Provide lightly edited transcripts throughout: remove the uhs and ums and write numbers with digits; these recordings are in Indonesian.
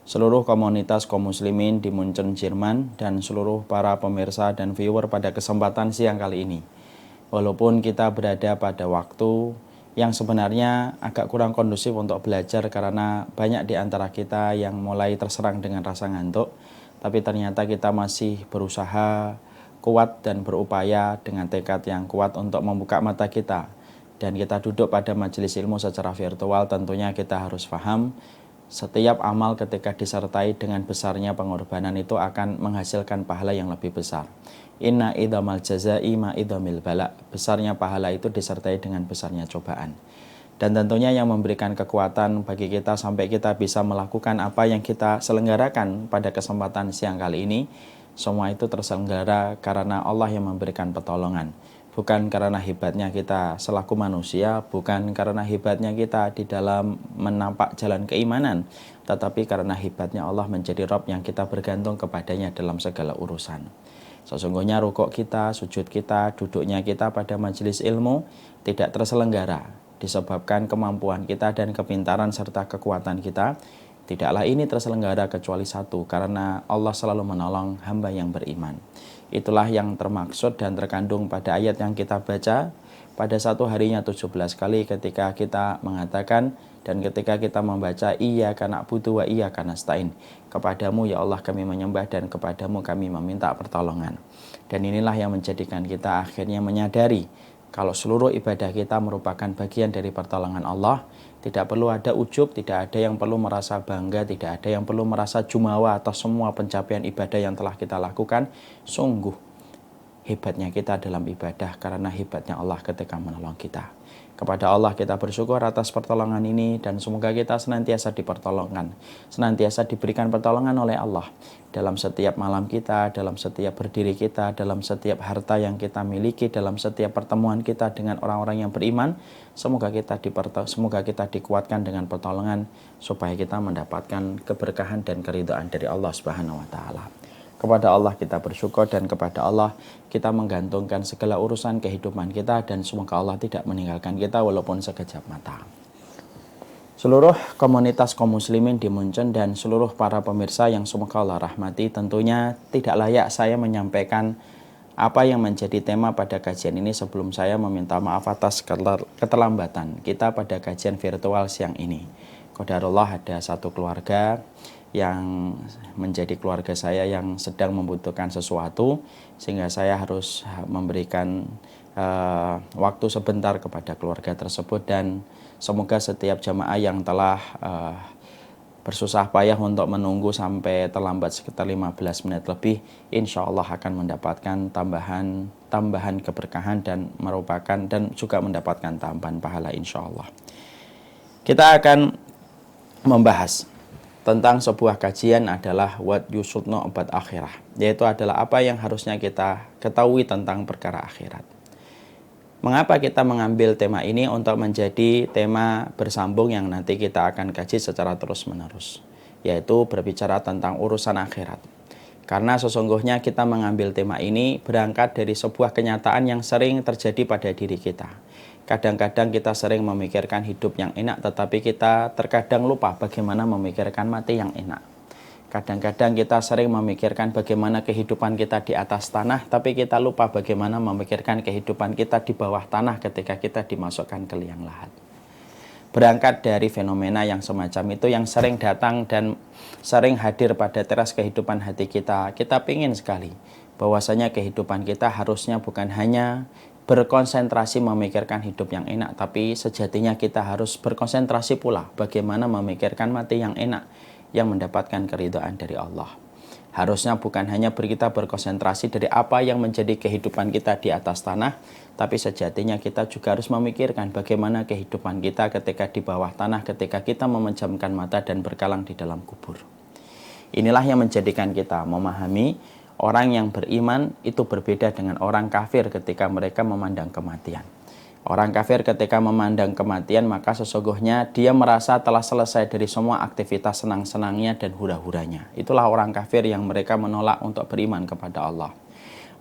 seluruh komunitas kaum muslimin di Munchen, Jerman, dan seluruh para pemirsa dan viewer pada kesempatan siang kali ini. Walaupun kita berada pada waktu yang sebenarnya agak kurang kondusif untuk belajar karena banyak di antara kita yang mulai terserang dengan rasa ngantuk, tapi ternyata kita masih berusaha kuat dan berupaya dengan tekad yang kuat untuk membuka mata kita. Dan kita duduk pada majelis ilmu secara virtual, tentunya kita harus paham setiap amal ketika disertai dengan besarnya pengorbanan itu akan menghasilkan pahala yang lebih besar. Inna idhamal jazai ma idhamil bala. Besarnya pahala itu disertai dengan besarnya cobaan. Dan tentunya yang memberikan kekuatan bagi kita sampai kita bisa melakukan apa yang kita selenggarakan pada kesempatan siang kali ini, semua itu terselenggara karena Allah yang memberikan pertolongan. Bukan karena hebatnya kita selaku manusia, bukan karena hebatnya kita di dalam menampak jalan keimanan, tetapi karena hebatnya Allah menjadi Rabb yang kita bergantung kepadanya dalam segala urusan. Sesungguhnya rukuk kita, sujud kita, duduknya kita pada majelis ilmu tidak terselenggara disebabkan kemampuan kita dan kepintaran serta kekuatan kita. Tidaklah ini terselenggara kecuali satu, karena Allah selalu menolong hamba yang beriman. Itulah yang termaksud dan terkandung pada ayat yang kita baca pada satu harinya 17 kali ketika kita mengatakan dan ketika kita membaca iyyaka na'budu wa iyyaka nasta'in. Kepadamu ya Allah kami menyembah dan kepadamu kami meminta pertolongan. Dan inilah yang menjadikan kita akhirnya menyadari kalau seluruh ibadah kita merupakan bagian dari pertolongan Allah. Tidak perlu ada ujub, tidak ada yang perlu merasa bangga, tidak ada yang perlu merasa jumawa atas semua pencapaian ibadah yang telah kita lakukan. Sungguh hebatnya kita dalam ibadah karena hebatnya Allah ketika menolong kita. Kepada Allah kita bersyukur atas pertolongan ini dan semoga kita senantiasa dipertolongan, senantiasa diberikan pertolongan oleh Allah dalam setiap malam kita, dalam setiap berdiri kita, dalam setiap harta yang kita miliki, dalam setiap pertemuan kita dengan orang-orang yang beriman. Semoga kita dikuatkan dengan pertolongan supaya kita mendapatkan keberkahan dan keridhaan dari Allah Subhanahu wa taala. Kepada Allah kita bersyukur dan kepada Allah kita menggantungkan segala urusan kehidupan kita dan semoga Allah tidak meninggalkan kita walaupun sekejap mata. Seluruh komunitas kaum muslimin di Munchen dan seluruh para pemirsa yang semoga Allah rahmati, tentunya tidak layak saya menyampaikan apa yang menjadi tema pada kajian ini sebelum saya meminta maaf atas keterlambatan kita pada kajian virtual siang ini. Qadarullah ada satu keluarga yang menjadi keluarga saya yang sedang membutuhkan sesuatu sehingga saya harus memberikan waktu sebentar kepada keluarga tersebut dan semoga setiap jamaah yang telah bersusah payah untuk menunggu sampai terlambat sekitar 15 menit lebih, insya Allah akan mendapatkan tambahan keberkahan dan juga mendapatkan tambahan pahala insya Allah. Kita akan membahas tentang sebuah kajian adalah what you should know about akhirah, yaitu adalah apa yang harusnya kita ketahui tentang perkara akhirat. Mengapa kita mengambil tema ini untuk menjadi tema bersambung yang nanti kita akan kaji secara terus-menerus, yaitu berbicara tentang urusan akhirat. Karena sesungguhnya kita mengambil tema ini berangkat dari sebuah kenyataan yang sering terjadi pada diri kita. Kadang-kadang kita sering memikirkan hidup yang enak, tetapi kita terkadang lupa bagaimana memikirkan mati yang enak. Kadang-kadang kita sering memikirkan bagaimana kehidupan kita di atas tanah, tapi kita lupa bagaimana memikirkan kehidupan kita di bawah tanah ketika kita dimasukkan ke liang lahat. Berangkat dari fenomena yang semacam itu yang sering datang dan sering hadir pada teras kehidupan hati kita, kita ingin sekali bahwasanya kehidupan kita harusnya bukan hanya berkonsentrasi memikirkan hidup yang enak, tapi sejatinya kita harus berkonsentrasi pula bagaimana memikirkan mati yang enak yang mendapatkan keridhaan dari Allah. Harusnya bukan hanya kita berkonsentrasi dari apa yang menjadi kehidupan kita di atas tanah, tapi sejatinya kita juga harus memikirkan bagaimana kehidupan kita ketika di bawah tanah, ketika kita memejamkan mata dan berkalang di dalam kubur. Inilah yang menjadikan kita memahami orang yang beriman itu berbeda dengan orang kafir ketika mereka memandang kematian. Orang kafir ketika memandang kematian maka sesungguhnya dia merasa telah selesai dari semua aktivitas senang-senangnya dan hura-huranya. Itulah orang kafir yang mereka menolak untuk beriman kepada Allah.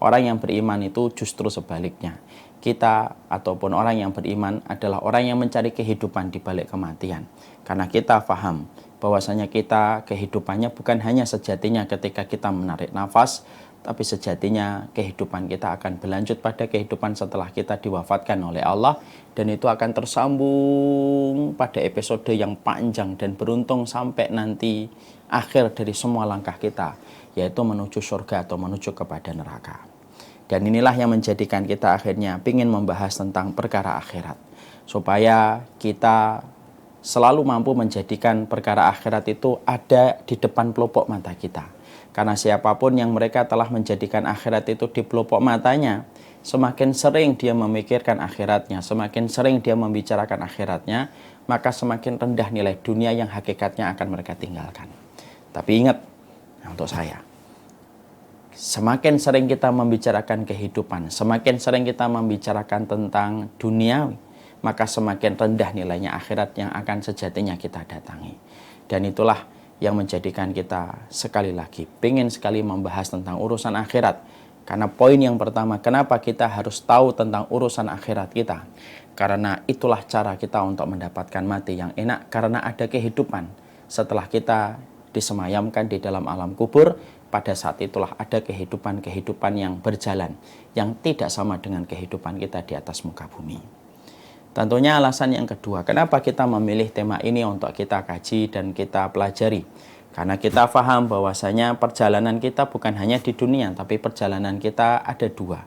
Orang yang beriman itu justru sebaliknya. Kita ataupun orang yang beriman adalah orang yang mencari kehidupan di balik kematian. Karena kita paham bahwasanya kita kehidupannya bukan hanya sejatinya ketika kita menarik nafas, tapi sejatinya kehidupan kita akan berlanjut pada kehidupan setelah kita diwafatkan oleh Allah, dan itu akan tersambung pada episode yang panjang dan beruntung sampai nanti akhir dari semua langkah kita, yaitu menuju surga atau menuju kepada neraka. Dan inilah yang menjadikan kita akhirnya ingin membahas tentang perkara akhirat, supaya kita selalu mampu menjadikan perkara akhirat itu ada di depan pelupuk mata kita. Karena siapapun yang mereka telah menjadikan akhirat itu di pelupuk matanya, semakin sering dia memikirkan akhiratnya, semakin sering dia membicarakan akhiratnya, maka semakin rendah nilai dunia yang hakikatnya akan mereka tinggalkan. Tapi ingat, untuk saya, semakin sering kita membicarakan kehidupan, semakin sering kita membicarakan tentang dunia, maka semakin rendah nilainya akhirat yang akan sejatinya kita datangi. Dan itulah yang menjadikan kita sekali lagi pengen sekali membahas tentang urusan akhirat. Karena poin yang pertama, kenapa kita harus tahu tentang urusan akhirat kita? Karena itulah cara kita untuk mendapatkan mati yang enak, karena ada kehidupan setelah kita disemayamkan di dalam alam kubur. Pada saat itulah ada kehidupan-kehidupan yang berjalan, yang tidak sama dengan kehidupan kita di atas muka bumi. Tentunya alasan yang kedua, kenapa kita memilih tema ini untuk kita kaji dan kita pelajari. Karena kita paham bahwasanya perjalanan kita bukan hanya di dunia, tapi perjalanan kita ada dua.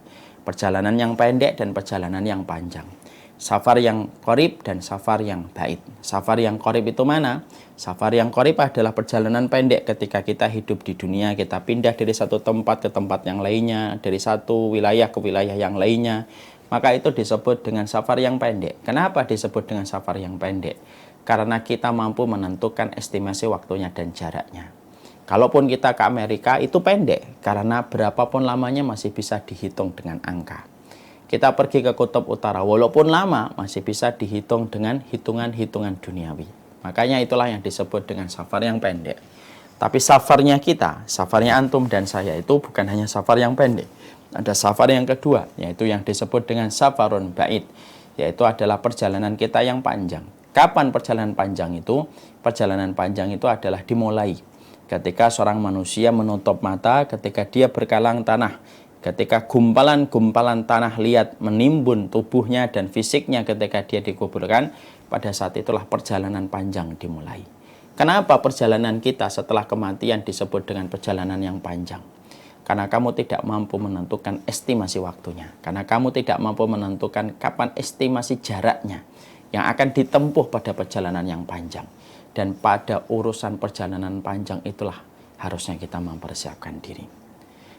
Perjalanan yang pendek dan perjalanan yang panjang. Safar yang qorib dan safar yang ba'id. Safar yang qorib itu mana? Safar yang qorib adalah perjalanan pendek ketika kita hidup di dunia. Kita pindah dari satu tempat ke tempat yang lainnya, dari satu wilayah ke wilayah yang lainnya. Maka itu disebut dengan safar yang pendek. Kenapa disebut dengan safar yang pendek? Karena kita mampu menentukan estimasi waktunya dan jaraknya. Kalaupun kita ke Amerika itu pendek, karena berapapun lamanya masih bisa dihitung dengan angka. Kita pergi ke kutub utara, walaupun lama masih bisa dihitung dengan hitungan-hitungan duniawi. Makanya itulah yang disebut dengan safar yang pendek. Tapi safarnya kita, safarnya antum dan saya itu bukan hanya safar yang pendek. Ada safar yang kedua, yaitu yang disebut dengan safarun ba'id, yaitu adalah perjalanan kita yang panjang. Kapan perjalanan panjang itu? Perjalanan panjang itu adalah dimulai ketika seorang manusia menutup mata, ketika dia berkalang tanah, ketika gumpalan-gumpalan tanah liat menimbun tubuhnya dan fisiknya ketika dia dikuburkan. Pada saat itulah perjalanan panjang dimulai. Kenapa perjalanan kita setelah kematian disebut dengan perjalanan yang panjang? Karena kamu tidak mampu menentukan estimasi waktunya. Karena kamu tidak mampu menentukan kapan estimasi jaraknya yang akan ditempuh pada perjalanan yang panjang. Dan pada urusan perjalanan panjang itulah harusnya kita mempersiapkan diri.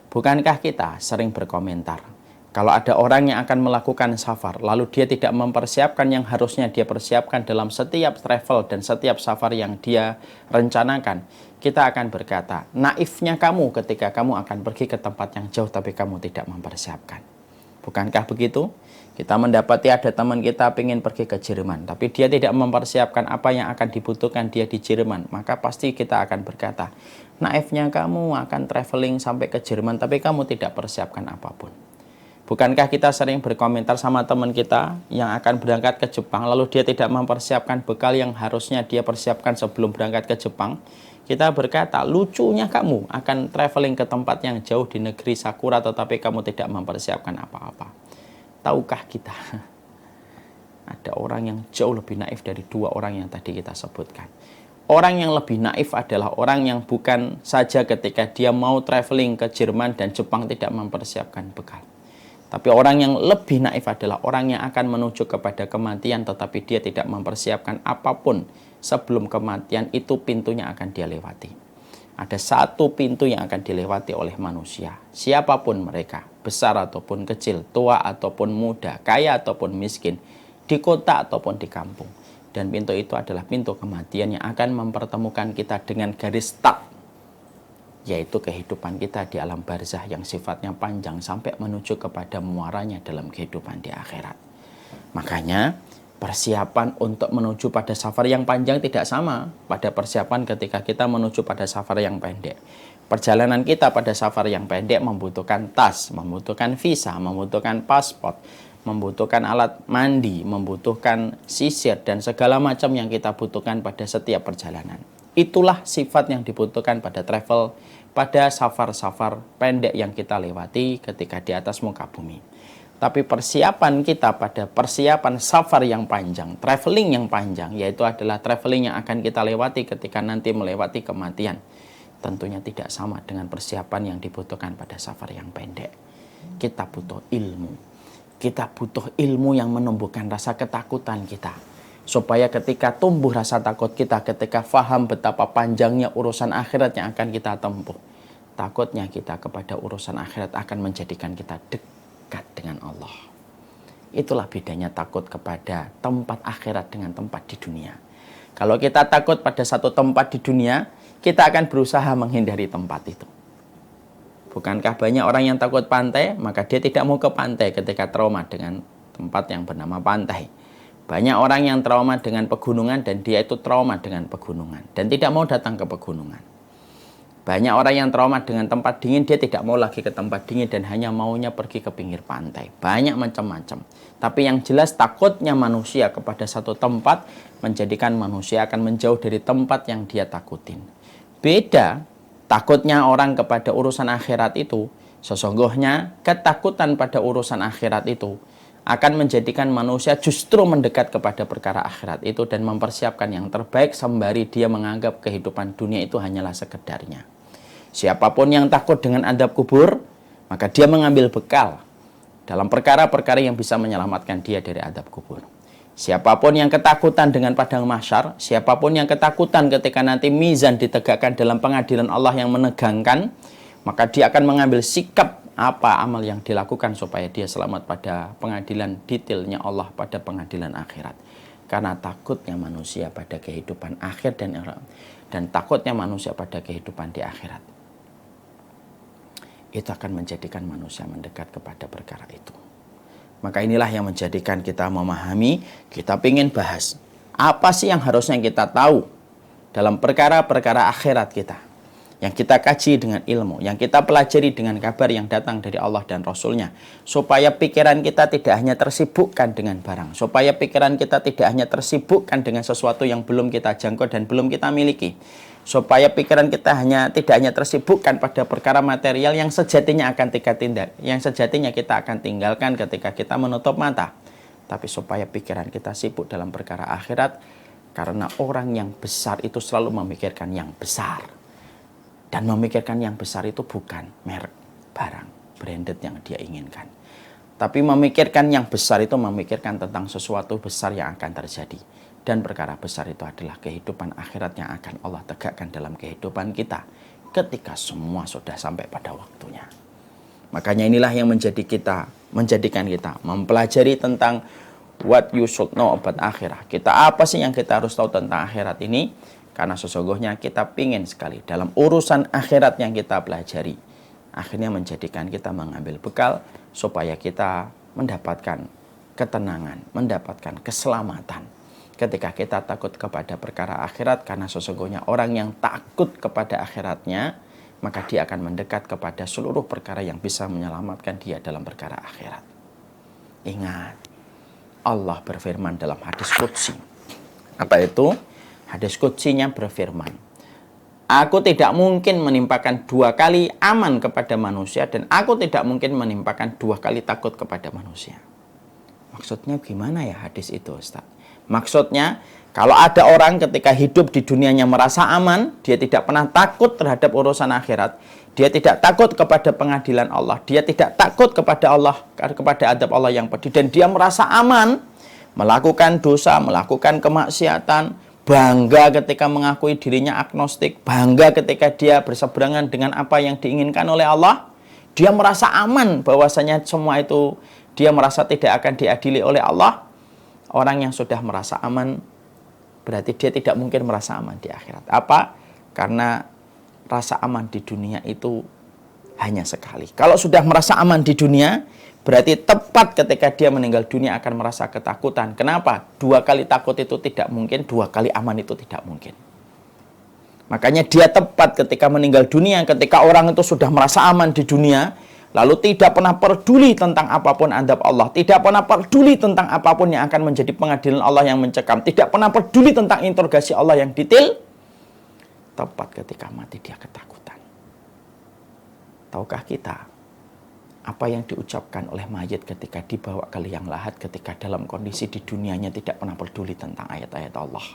Bukankah kita sering berkomentar, kalau ada orang yang akan melakukan safar, lalu dia tidak mempersiapkan yang harusnya dia persiapkan dalam setiap travel dan setiap safar yang dia rencanakan, kita akan berkata, naifnya kamu ketika kamu akan pergi ke tempat yang jauh tapi kamu tidak mempersiapkan. Bukankah begitu? Kita mendapati ada teman kita ingin pergi ke Jerman, tapi dia tidak mempersiapkan apa yang akan dibutuhkan dia di Jerman. Maka pasti kita akan berkata, naifnya kamu akan traveling sampai ke Jerman tapi kamu tidak persiapkan apapun. Bukankah kita sering berkomentar sama teman kita yang akan berangkat ke Jepang, lalu dia tidak mempersiapkan bekal yang harusnya dia persiapkan sebelum berangkat ke Jepang? Kita berkata, lucunya kamu akan traveling ke tempat yang jauh di negeri Sakura, tetapi kamu tidak mempersiapkan apa-apa. Tahukah kita, ada orang yang jauh lebih naif dari dua orang yang tadi kita sebutkan. Orang yang lebih naif adalah orang yang bukan saja ketika dia mau traveling ke Jerman dan Jepang tidak mempersiapkan bekal. Tapi orang yang lebih naif adalah orang yang akan menuju kepada kematian tetapi dia tidak mempersiapkan apapun sebelum kematian itu pintunya akan dia lewati. Ada satu pintu yang akan dilewati oleh manusia, siapapun mereka, besar ataupun kecil, tua ataupun muda, kaya ataupun miskin, di kota ataupun di kampung. Dan pintu itu adalah pintu kematian yang akan mempertemukan kita dengan garis start, yaitu kehidupan kita di alam barzah yang sifatnya panjang sampai menuju kepada muaranya dalam kehidupan di akhirat. Makanya persiapan untuk menuju pada safar yang panjang tidak sama pada persiapan ketika kita menuju pada safar yang pendek. Perjalanan kita pada safar yang pendek membutuhkan tas, membutuhkan visa, membutuhkan paspor, membutuhkan alat mandi, membutuhkan sisir, dan segala macam yang kita butuhkan pada setiap perjalanan. Itulah sifat yang dibutuhkan pada travel, pada safar-safar pendek yang kita lewati ketika di atas muka bumi. Tapi persiapan kita pada persiapan safar yang panjang, traveling yang panjang, yaitu adalah traveling yang akan kita lewati ketika nanti melewati kematian. Tentunya tidak sama dengan persiapan yang dibutuhkan pada safar yang pendek. Kita butuh ilmu. Kita butuh ilmu yang menumbuhkan rasa ketakutan kita. Supaya ketika tumbuh rasa takut kita, ketika faham betapa panjangnya urusan akhirat yang akan kita tempuh, takutnya kita kepada urusan akhirat akan menjadikan kita dekat dengan Allah. Itulah bedanya takut kepada tempat akhirat dengan tempat di dunia. Kalau kita takut pada satu tempat di dunia, kita akan berusaha menghindari tempat itu. Bukankah banyak orang yang takut pantai, maka dia tidak mau ke pantai ketika trauma dengan tempat yang bernama pantai. Banyak orang yang trauma dengan pegunungan dan dia itu trauma dengan pegunungan dan tidak mau datang ke pegunungan. Banyak orang yang trauma dengan tempat dingin, dia tidak mau lagi ke tempat dingin dan hanya maunya pergi ke pinggir pantai. Banyak macam-macam. Tapi yang jelas takutnya manusia kepada satu tempat menjadikan manusia akan menjauh dari tempat yang dia takutin. Beda takutnya orang kepada urusan akhirat itu, sesungguhnya ketakutan pada urusan akhirat itu akan menjadikan manusia justru mendekat kepada perkara akhirat itu dan mempersiapkan yang terbaik sembari dia menganggap kehidupan dunia itu hanyalah sekedarnya. Siapapun yang takut dengan adab kubur, maka dia mengambil bekal dalam perkara-perkara yang bisa menyelamatkan dia dari adab kubur. Siapapun yang ketakutan dengan padang mahsyar, siapapun yang ketakutan ketika nanti mizan ditegakkan dalam pengadilan Allah yang menegangkan, maka dia akan mengambil sikap apa amal yang dilakukan supaya dia selamat pada pengadilan detailnya Allah pada pengadilan akhirat. Karena takutnya manusia pada kehidupan akhir dan takutnya manusia pada kehidupan di akhirat, itu akan menjadikan manusia mendekat kepada perkara itu. Maka inilah yang menjadikan kita memahami, kita ingin bahas apa sih yang harusnya kita tahu dalam perkara-perkara akhirat kita, yang kita kaji dengan ilmu, yang kita pelajari dengan kabar yang datang dari Allah dan Rasulnya, supaya pikiran kita tidak hanya tersibukkan dengan barang, supaya pikiran kita tidak hanya tersibukkan dengan sesuatu yang belum kita jangkau dan belum kita miliki, supaya pikiran kita tidak hanya tersibukkan pada perkara material yang sejatinya akan kita tindak, yang sejatinya kita akan tinggalkan ketika kita menutup mata, tapi supaya pikiran kita sibuk dalam perkara akhirat, karena orang yang besar itu selalu memikirkan yang besar. Dan memikirkan yang besar itu bukan merek barang, branded yang dia inginkan. Tapi memikirkan yang besar itu memikirkan tentang sesuatu besar yang akan terjadi. Dan perkara besar itu adalah kehidupan akhirat yang akan Allah tegakkan dalam kehidupan kita ketika semua sudah sampai pada waktunya. Makanya inilah yang menjadikan kita mempelajari tentang what you should know about akhirat. Kita apa sih yang kita harus tahu tentang akhirat ini? Karena sesungguhnya kita ingin sekali dalam urusan akhirat yang kita pelajari, akhirnya menjadikan kita mengambil bekal supaya kita mendapatkan ketenangan, mendapatkan keselamatan ketika kita takut kepada perkara akhirat. Karena sesungguhnya orang yang takut kepada akhiratnya, maka dia akan mendekat kepada seluruh perkara yang bisa menyelamatkan dia dalam perkara akhirat. Ingat, Allah berfirman dalam hadis qudsi. Apa itu? Hadis qudsinya berfirman, aku tidak mungkin menimpakan 2 kali aman kepada manusia dan aku tidak mungkin menimpakan 2 kali takut kepada manusia. Maksudnya gimana ya hadis itu, Ustaz? Maksudnya, kalau ada orang ketika hidup di dunianya merasa aman, dia tidak pernah takut terhadap urusan akhirat, dia tidak takut kepada pengadilan Allah, dia tidak takut kepada Allah, kepada adab Allah yang pedih, dan dia merasa aman melakukan dosa, melakukan kemaksiatan, bangga ketika mengakui dirinya agnostik, bangga ketika dia berseberangan dengan apa yang diinginkan oleh Allah, dia merasa aman bahwasanya semua itu dia merasa tidak akan diadili oleh Allah. Orang yang sudah merasa aman berarti dia tidak mungkin merasa aman di akhirat. Apa? Karena rasa aman di dunia itu hanya sekali. Kalau sudah merasa aman di dunia, berarti tepat ketika dia meninggal dunia akan merasa ketakutan. Kenapa? 2 kali takut itu tidak mungkin, 2 kali aman itu tidak mungkin. Makanya dia tepat ketika meninggal dunia, ketika orang itu sudah merasa aman di dunia, lalu tidak pernah peduli tentang apapun adab Allah, tidak pernah peduli tentang apapun yang akan menjadi pengadilan Allah yang mencekam, tidak pernah peduli tentang interogasi Allah yang detail, tepat ketika mati dia ketakutan. Tahukah kita apa yang diucapkan oleh mayit ketika dibawa ke liang lahat, ketika dalam kondisi di dunianya tidak pernah peduli tentang ayat-ayat Allah?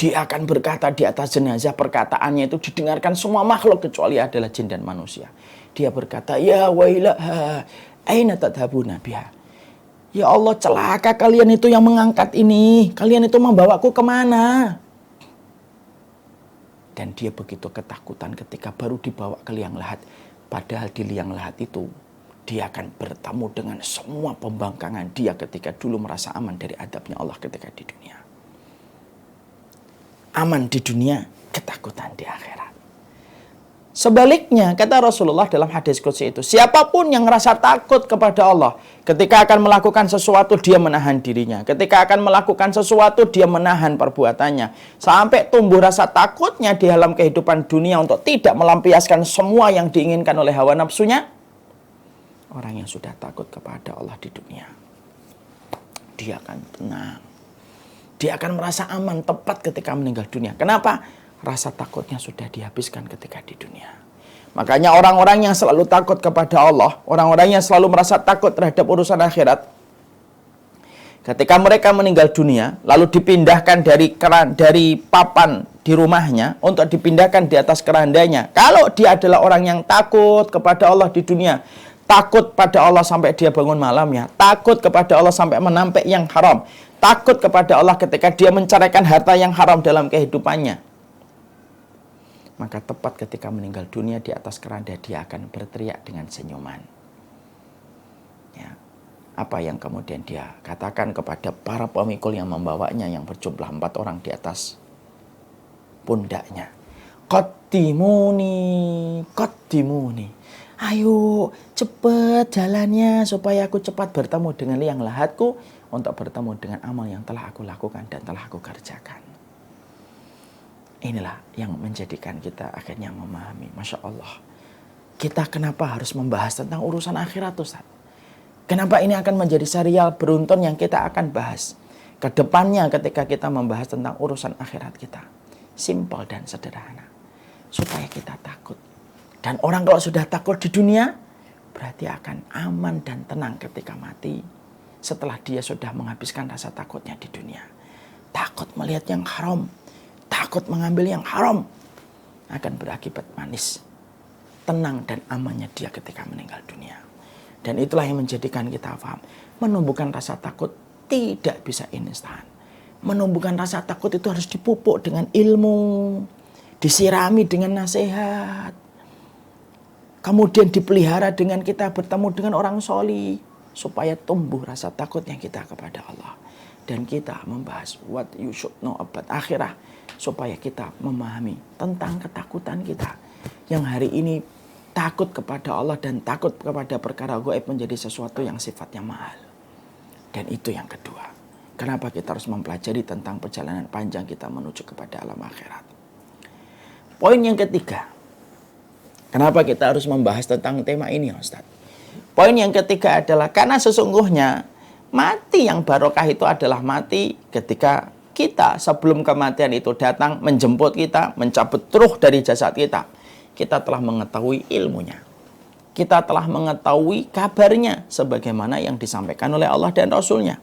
Dia akan berkata di atas jenazah, perkataannya itu didengarkan semua makhluk kecuali adalah jin dan manusia. Dia berkata, ya wailaha, aina tadhabuna biha. Ya Allah, celaka kalian itu yang mengangkat ini. Kalian itu membawaku kemana? Dan dia begitu ketakutan ketika baru dibawa ke liang lahat. Padahal di liang lahat itu, dia akan bertemu dengan semua pembangkangan dia ketika dulu merasa aman dari adabnya Allah ketika di dunia. Aman di dunia, ketakutan di akhirat. Sebaliknya, kata Rasulullah dalam hadis qudsi itu, siapapun yang merasa takut kepada Allah, ketika akan melakukan sesuatu, dia menahan dirinya. Ketika akan melakukan sesuatu, dia menahan perbuatannya. Sampai tumbuh rasa takutnya di dalam kehidupan dunia untuk tidak melampiaskan semua yang diinginkan oleh hawa nafsunya. Orang yang sudah takut kepada Allah di dunia, dia akan tenang. Dia akan merasa aman tepat ketika meninggal dunia. Kenapa? Rasa takutnya sudah dihabiskan ketika di dunia. Makanya orang-orang yang selalu takut kepada Allah, orang-orang yang selalu merasa takut terhadap urusan akhirat, ketika mereka meninggal dunia, lalu dipindahkan dari papan di rumahnya untuk dipindahkan di atas kerandanya. Kalau dia adalah orang yang takut kepada Allah di dunia, takut pada Allah sampai dia bangun malamnya, takut kepada Allah sampai menampik yang haram, takut kepada Allah ketika dia menceraikan harta yang haram dalam kehidupannya, maka tepat ketika meninggal dunia di atas keranda dia akan berteriak dengan senyuman. Ya. Apa yang kemudian dia katakan kepada para pemikul yang membawanya yang berjumlah 4 orang di atas pundaknya. Qaddimuni, qaddimuni. Ayo cepat jalannya supaya aku cepat bertemu dengan liang lahatku untuk bertemu dengan amal yang telah aku lakukan dan telah aku kerjakan. Inilah yang menjadikan kita akhirnya memahami, Masya Allah, kita kenapa harus membahas tentang urusan akhirat, Ustaz? Kenapa ini akan menjadi serial beruntun yang kita akan bahas ke depannya ketika kita membahas tentang urusan akhirat kita? Simpel dan sederhana, supaya kita takut. Dan orang kalau sudah takut di dunia, berarti akan aman dan tenang ketika mati, setelah dia sudah menghabiskan rasa takutnya di dunia. Takut melihat yang haram, takut mengambil yang haram, akan berakibat manis, tenang dan amannya dia ketika meninggal dunia. Dan itulah yang menjadikan kita paham, menumbuhkan rasa takut tidak bisa instan. Menumbuhkan rasa takut itu harus dipupuk dengan ilmu, disirami dengan nasihat, kemudian dipelihara dengan kita bertemu dengan orang solih, supaya tumbuh rasa takutnya kita kepada Allah. Dan kita membahas what you should know about akhirah, supaya kita memahami tentang ketakutan kita yang hari ini takut kepada Allah dan takut kepada perkara gaib menjadi sesuatu yang sifatnya mahal. Dan itu yang kedua, kenapa kita harus mempelajari tentang perjalanan panjang kita menuju kepada alam akhirat. Poin yang ketiga, kenapa kita harus membahas tentang tema ini, Ustaz? Poin yang ketiga adalah karena sesungguhnya mati yang barokah itu adalah mati ketika kita sebelum kematian itu datang menjemput kita, mencabut ruh dari jasad kita. Kita telah mengetahui ilmunya. Kita telah mengetahui kabarnya sebagaimana yang disampaikan oleh Allah dan Rasulnya.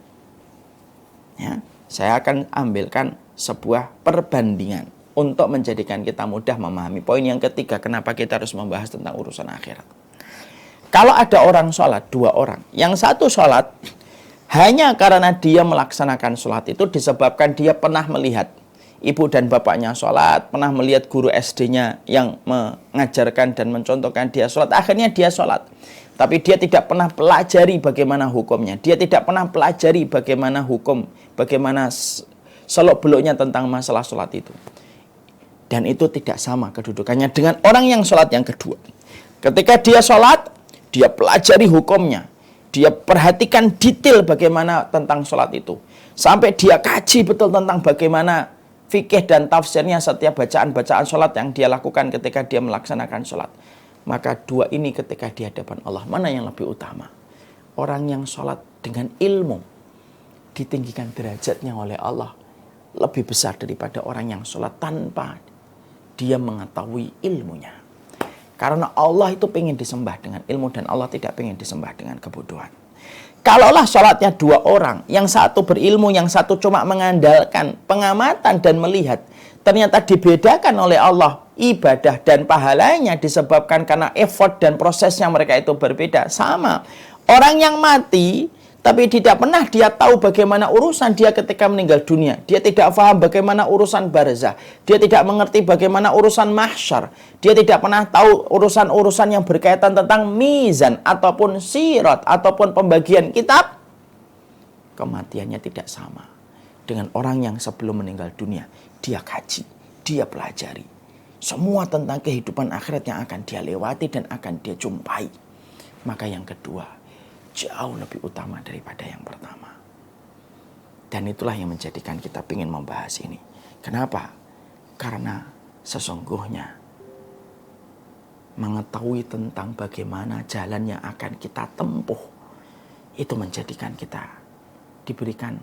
Ya, saya akan ambilkan sebuah perbandingan untuk menjadikan kita mudah memahami poin yang ketiga, kenapa kita harus membahas tentang urusan akhirat. Kalau ada orang sholat, 2 orang. Yang satu sholat hanya karena dia melaksanakan sholat itu disebabkan dia pernah melihat ibu dan bapaknya sholat, pernah melihat guru SD-nya yang mengajarkan dan mencontohkan dia sholat. Akhirnya dia sholat. Tapi dia tidak pernah pelajari bagaimana hukumnya. Dia tidak pernah pelajari bagaimana hukum, bagaimana seluk-beluknya tentang masalah sholat itu. Dan itu tidak sama kedudukannya dengan orang yang sholat yang kedua. Ketika dia sholat, dia pelajari hukumnya. Dia perhatikan detail bagaimana tentang sholat itu. Sampai dia kaji betul tentang bagaimana fikih dan tafsirnya setiap bacaan-bacaan sholat yang dia lakukan ketika dia melaksanakan sholat. Maka 2 ini ketika di hadapan Allah, mana yang lebih utama? Orang yang sholat dengan ilmu ditinggikan derajatnya oleh Allah lebih besar daripada orang yang sholat tanpa dia mengetahui ilmunya. Karena Allah itu pengen disembah dengan ilmu dan Allah tidak pengen disembah dengan kebodohan. Kalaulah sholatnya dua orang, yang satu berilmu, yang satu cuma mengandalkan pengamatan dan melihat, ternyata dibedakan oleh Allah ibadah dan pahalanya disebabkan karena effort dan prosesnya mereka itu berbeda. Sama, orang yang mati tapi tidak pernah dia tahu bagaimana urusan dia ketika meninggal dunia. Dia tidak paham bagaimana urusan barzah. Dia tidak mengerti bagaimana urusan mahsyar. Dia tidak pernah tahu urusan-urusan yang berkaitan tentang mizan ataupun sirat ataupun pembagian kitab. Kematiannya tidak sama dengan orang yang sebelum meninggal dunia. Dia kaji, dia pelajari. Semua tentang kehidupan akhirat yang akan dia lewati dan akan dia jumpai. Maka yang kedua jauh lebih utama daripada yang pertama. Dan itulah yang menjadikan kita ingin membahas ini. Kenapa? Karena sesungguhnya mengetahui tentang bagaimana jalan yang akan kita tempuh itu menjadikan kita diberikan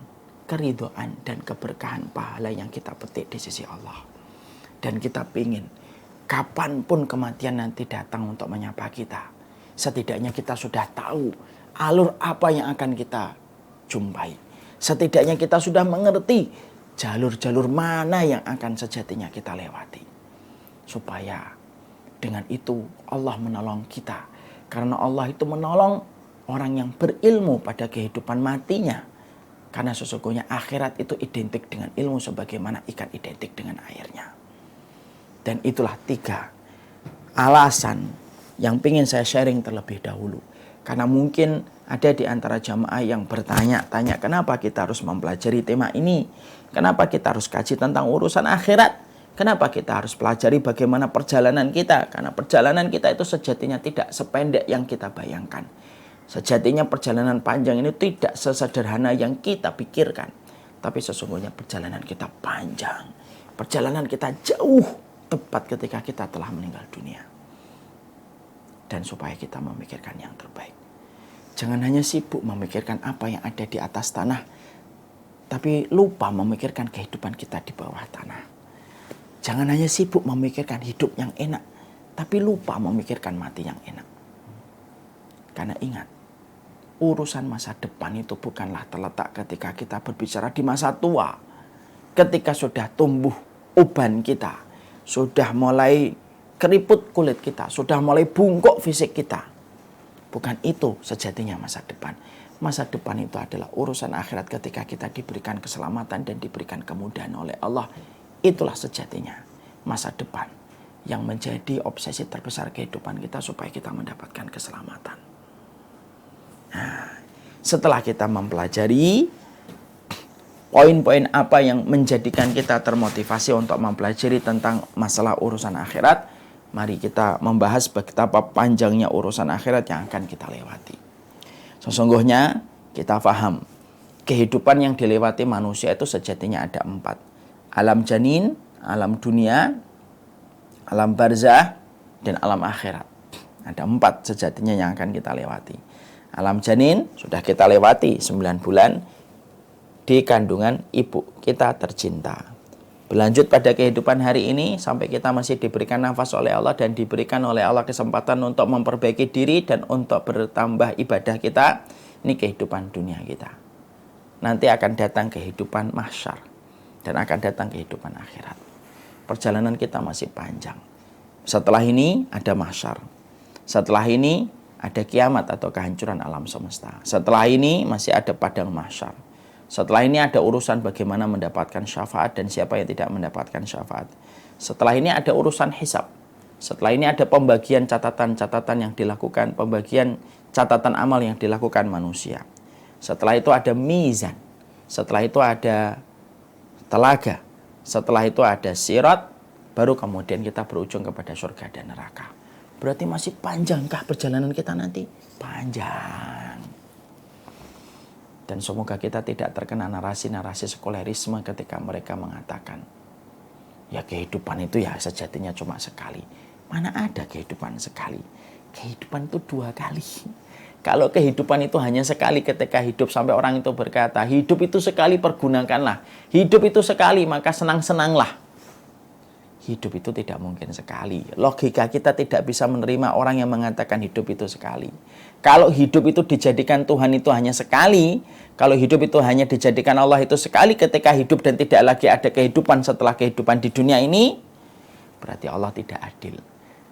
keridhaan dan keberkahan pahala yang kita petik di sisi Allah. Dan kita ingin kapanpun kematian nanti datang untuk menyapa kita, setidaknya kita sudah tahu alur apa yang akan kita jumpai. Setidaknya kita sudah mengerti jalur-jalur mana yang akan sejatinya kita lewati. Supaya dengan itu Allah menolong kita. Karena Allah itu menolong orang yang berilmu pada kehidupan matinya. Karena sesungguhnya akhirat itu identik dengan ilmu sebagaimana ikan identik dengan airnya. Dan itulah 3 alasan yang ingin saya sharing terlebih dahulu. Karena mungkin ada di antara jamaah yang bertanya-tanya, kenapa kita harus mempelajari tema ini? Kenapa kita harus kaji tentang urusan akhirat? Kenapa kita harus pelajari bagaimana perjalanan kita? Karena perjalanan kita itu sejatinya tidak sependek yang kita bayangkan. Sejatinya perjalanan panjang ini tidak sesederhana yang kita pikirkan. Tapi sesungguhnya perjalanan kita panjang. Perjalanan kita jauh, tepat ketika kita telah meninggal dunia. Dan supaya kita memikirkan yang terbaik. Jangan hanya sibuk memikirkan apa yang ada di atas tanah, tapi lupa memikirkan kehidupan kita di bawah tanah. Jangan hanya sibuk memikirkan hidup yang enak, tapi lupa memikirkan mati yang enak. Karena ingat, urusan masa depan itu bukanlah terletak ketika kita berbicara di masa tua. Ketika sudah tumbuh uban kita, sudah mulai keriput kulit kita, sudah mulai bungkuk fisik kita. Bukan itu sejatinya masa depan. Masa depan itu adalah urusan akhirat ketika kita diberikan keselamatan dan diberikan kemudahan oleh Allah. Itulah sejatinya masa depan yang menjadi obsesi terbesar kehidupan kita supaya kita mendapatkan keselamatan. Nah, setelah kita mempelajari poin-poin apa yang menjadikan kita termotivasi untuk mempelajari tentang masalah urusan akhirat, mari kita membahas betapa panjangnya urusan akhirat yang akan kita lewati. Sesungguhnya kita paham kehidupan yang dilewati manusia itu sejatinya ada 4. Alam janin, alam dunia, alam barzah, dan alam akhirat. Ada 4 sejatinya yang akan kita lewati. Alam janin sudah kita lewati 9 bulan di kandungan ibu kita tercinta. Berlanjut pada kehidupan hari ini sampai kita masih diberikan nafas oleh Allah dan diberikan oleh Allah kesempatan untuk memperbaiki diri dan untuk bertambah ibadah kita. Ini kehidupan dunia kita. Nanti akan datang kehidupan mahsyar dan akan datang kehidupan akhirat. Perjalanan kita masih panjang. Setelah ini ada mahsyar. Setelah ini ada kiamat atau kehancuran alam semesta. Setelah ini masih ada padang mahsyar. Setelah ini ada urusan bagaimana mendapatkan syafaat dan siapa yang tidak mendapatkan syafaat. Setelah ini ada urusan hisab. Setelah ini ada pembagian catatan-catatan yang dilakukan, pembagian catatan amal yang dilakukan manusia. Setelah itu ada mizan. Setelah itu ada telaga. Setelah itu ada sirat. Baru kemudian kita berujung kepada surga dan neraka. Berarti masih panjangkah perjalanan kita nanti? Panjang. Dan semoga kita tidak terkena narasi-narasi sekulerisme ketika mereka mengatakan, ya kehidupan itu ya sejatinya cuma sekali. Mana ada kehidupan sekali? Kehidupan itu 2 kali. Kalau kehidupan itu hanya sekali ketika hidup sampai orang itu berkata, hidup itu sekali pergunakanlah. Hidup itu sekali maka senang-senanglah. hidup itu tidak mungkin sekali. Logika kita tidak bisa menerima orang yang mengatakan hidup itu sekali. Kalau hidup itu dijadikan Tuhan itu hanya sekali, kalau hidup itu hanya dijadikan Allah itu sekali ketika hidup dan tidak lagi ada kehidupan setelah kehidupan di dunia ini, berarti Allah tidak adil.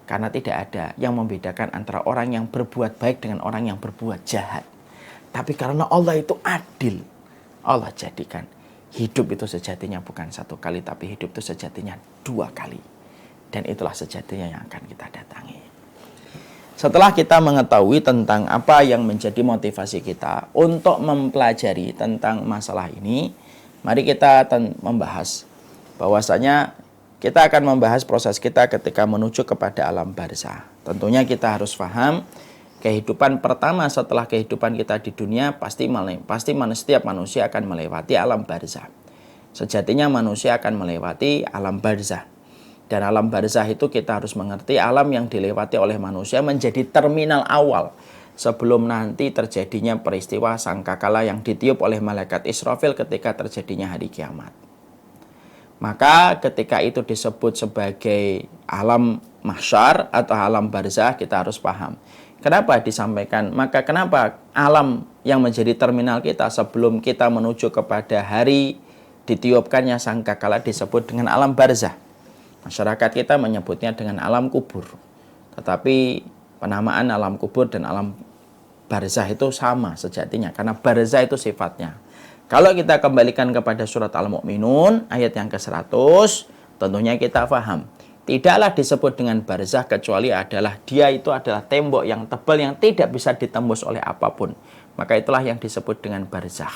Karena tidak ada yang membedakan antara orang yang berbuat baik dengan orang yang berbuat jahat. Tapi karena Allah itu adil, Allah jadikan hidup itu sejatinya bukan satu kali, tapi hidup itu sejatinya 2 kali. Dan itulah sejatinya yang akan kita datangi. Setelah kita mengetahui tentang apa yang menjadi motivasi kita untuk mempelajari tentang masalah ini, mari kita membahas bahwasanya kita akan membahas proses kita ketika menuju kepada alam barzah. Tentunya kita harus paham kehidupan pertama setelah kehidupan kita di dunia pasti setiap manusia akan melewati alam barzah. Sejatinya manusia akan melewati alam barzah. Dan alam barzah itu kita harus mengerti alam yang dilewati oleh manusia menjadi terminal awal sebelum nanti terjadinya peristiwa sangkakala yang ditiup oleh malaikat Israfil ketika terjadinya hari kiamat. Maka ketika itu disebut sebagai alam mahsyar atau alam barzah, kita harus paham. Kenapa disampaikan? Maka kenapa alam yang menjadi terminal kita sebelum kita menuju kepada hari ditiupkannya sangkakala disebut dengan alam barzah. Masyarakat kita menyebutnya dengan alam kubur. Tetapi penamaan alam kubur dan alam barzah itu sama sejatinya. Karena barzah itu sifatnya. Kalau kita kembalikan kepada surat Al-Mu'minun ayat yang ke-100, tentunya kita paham. Tidaklah disebut dengan barzah kecuali dia itu adalah tembok yang tebal yang tidak bisa ditembus oleh apapun. Maka itulah yang disebut dengan barzah.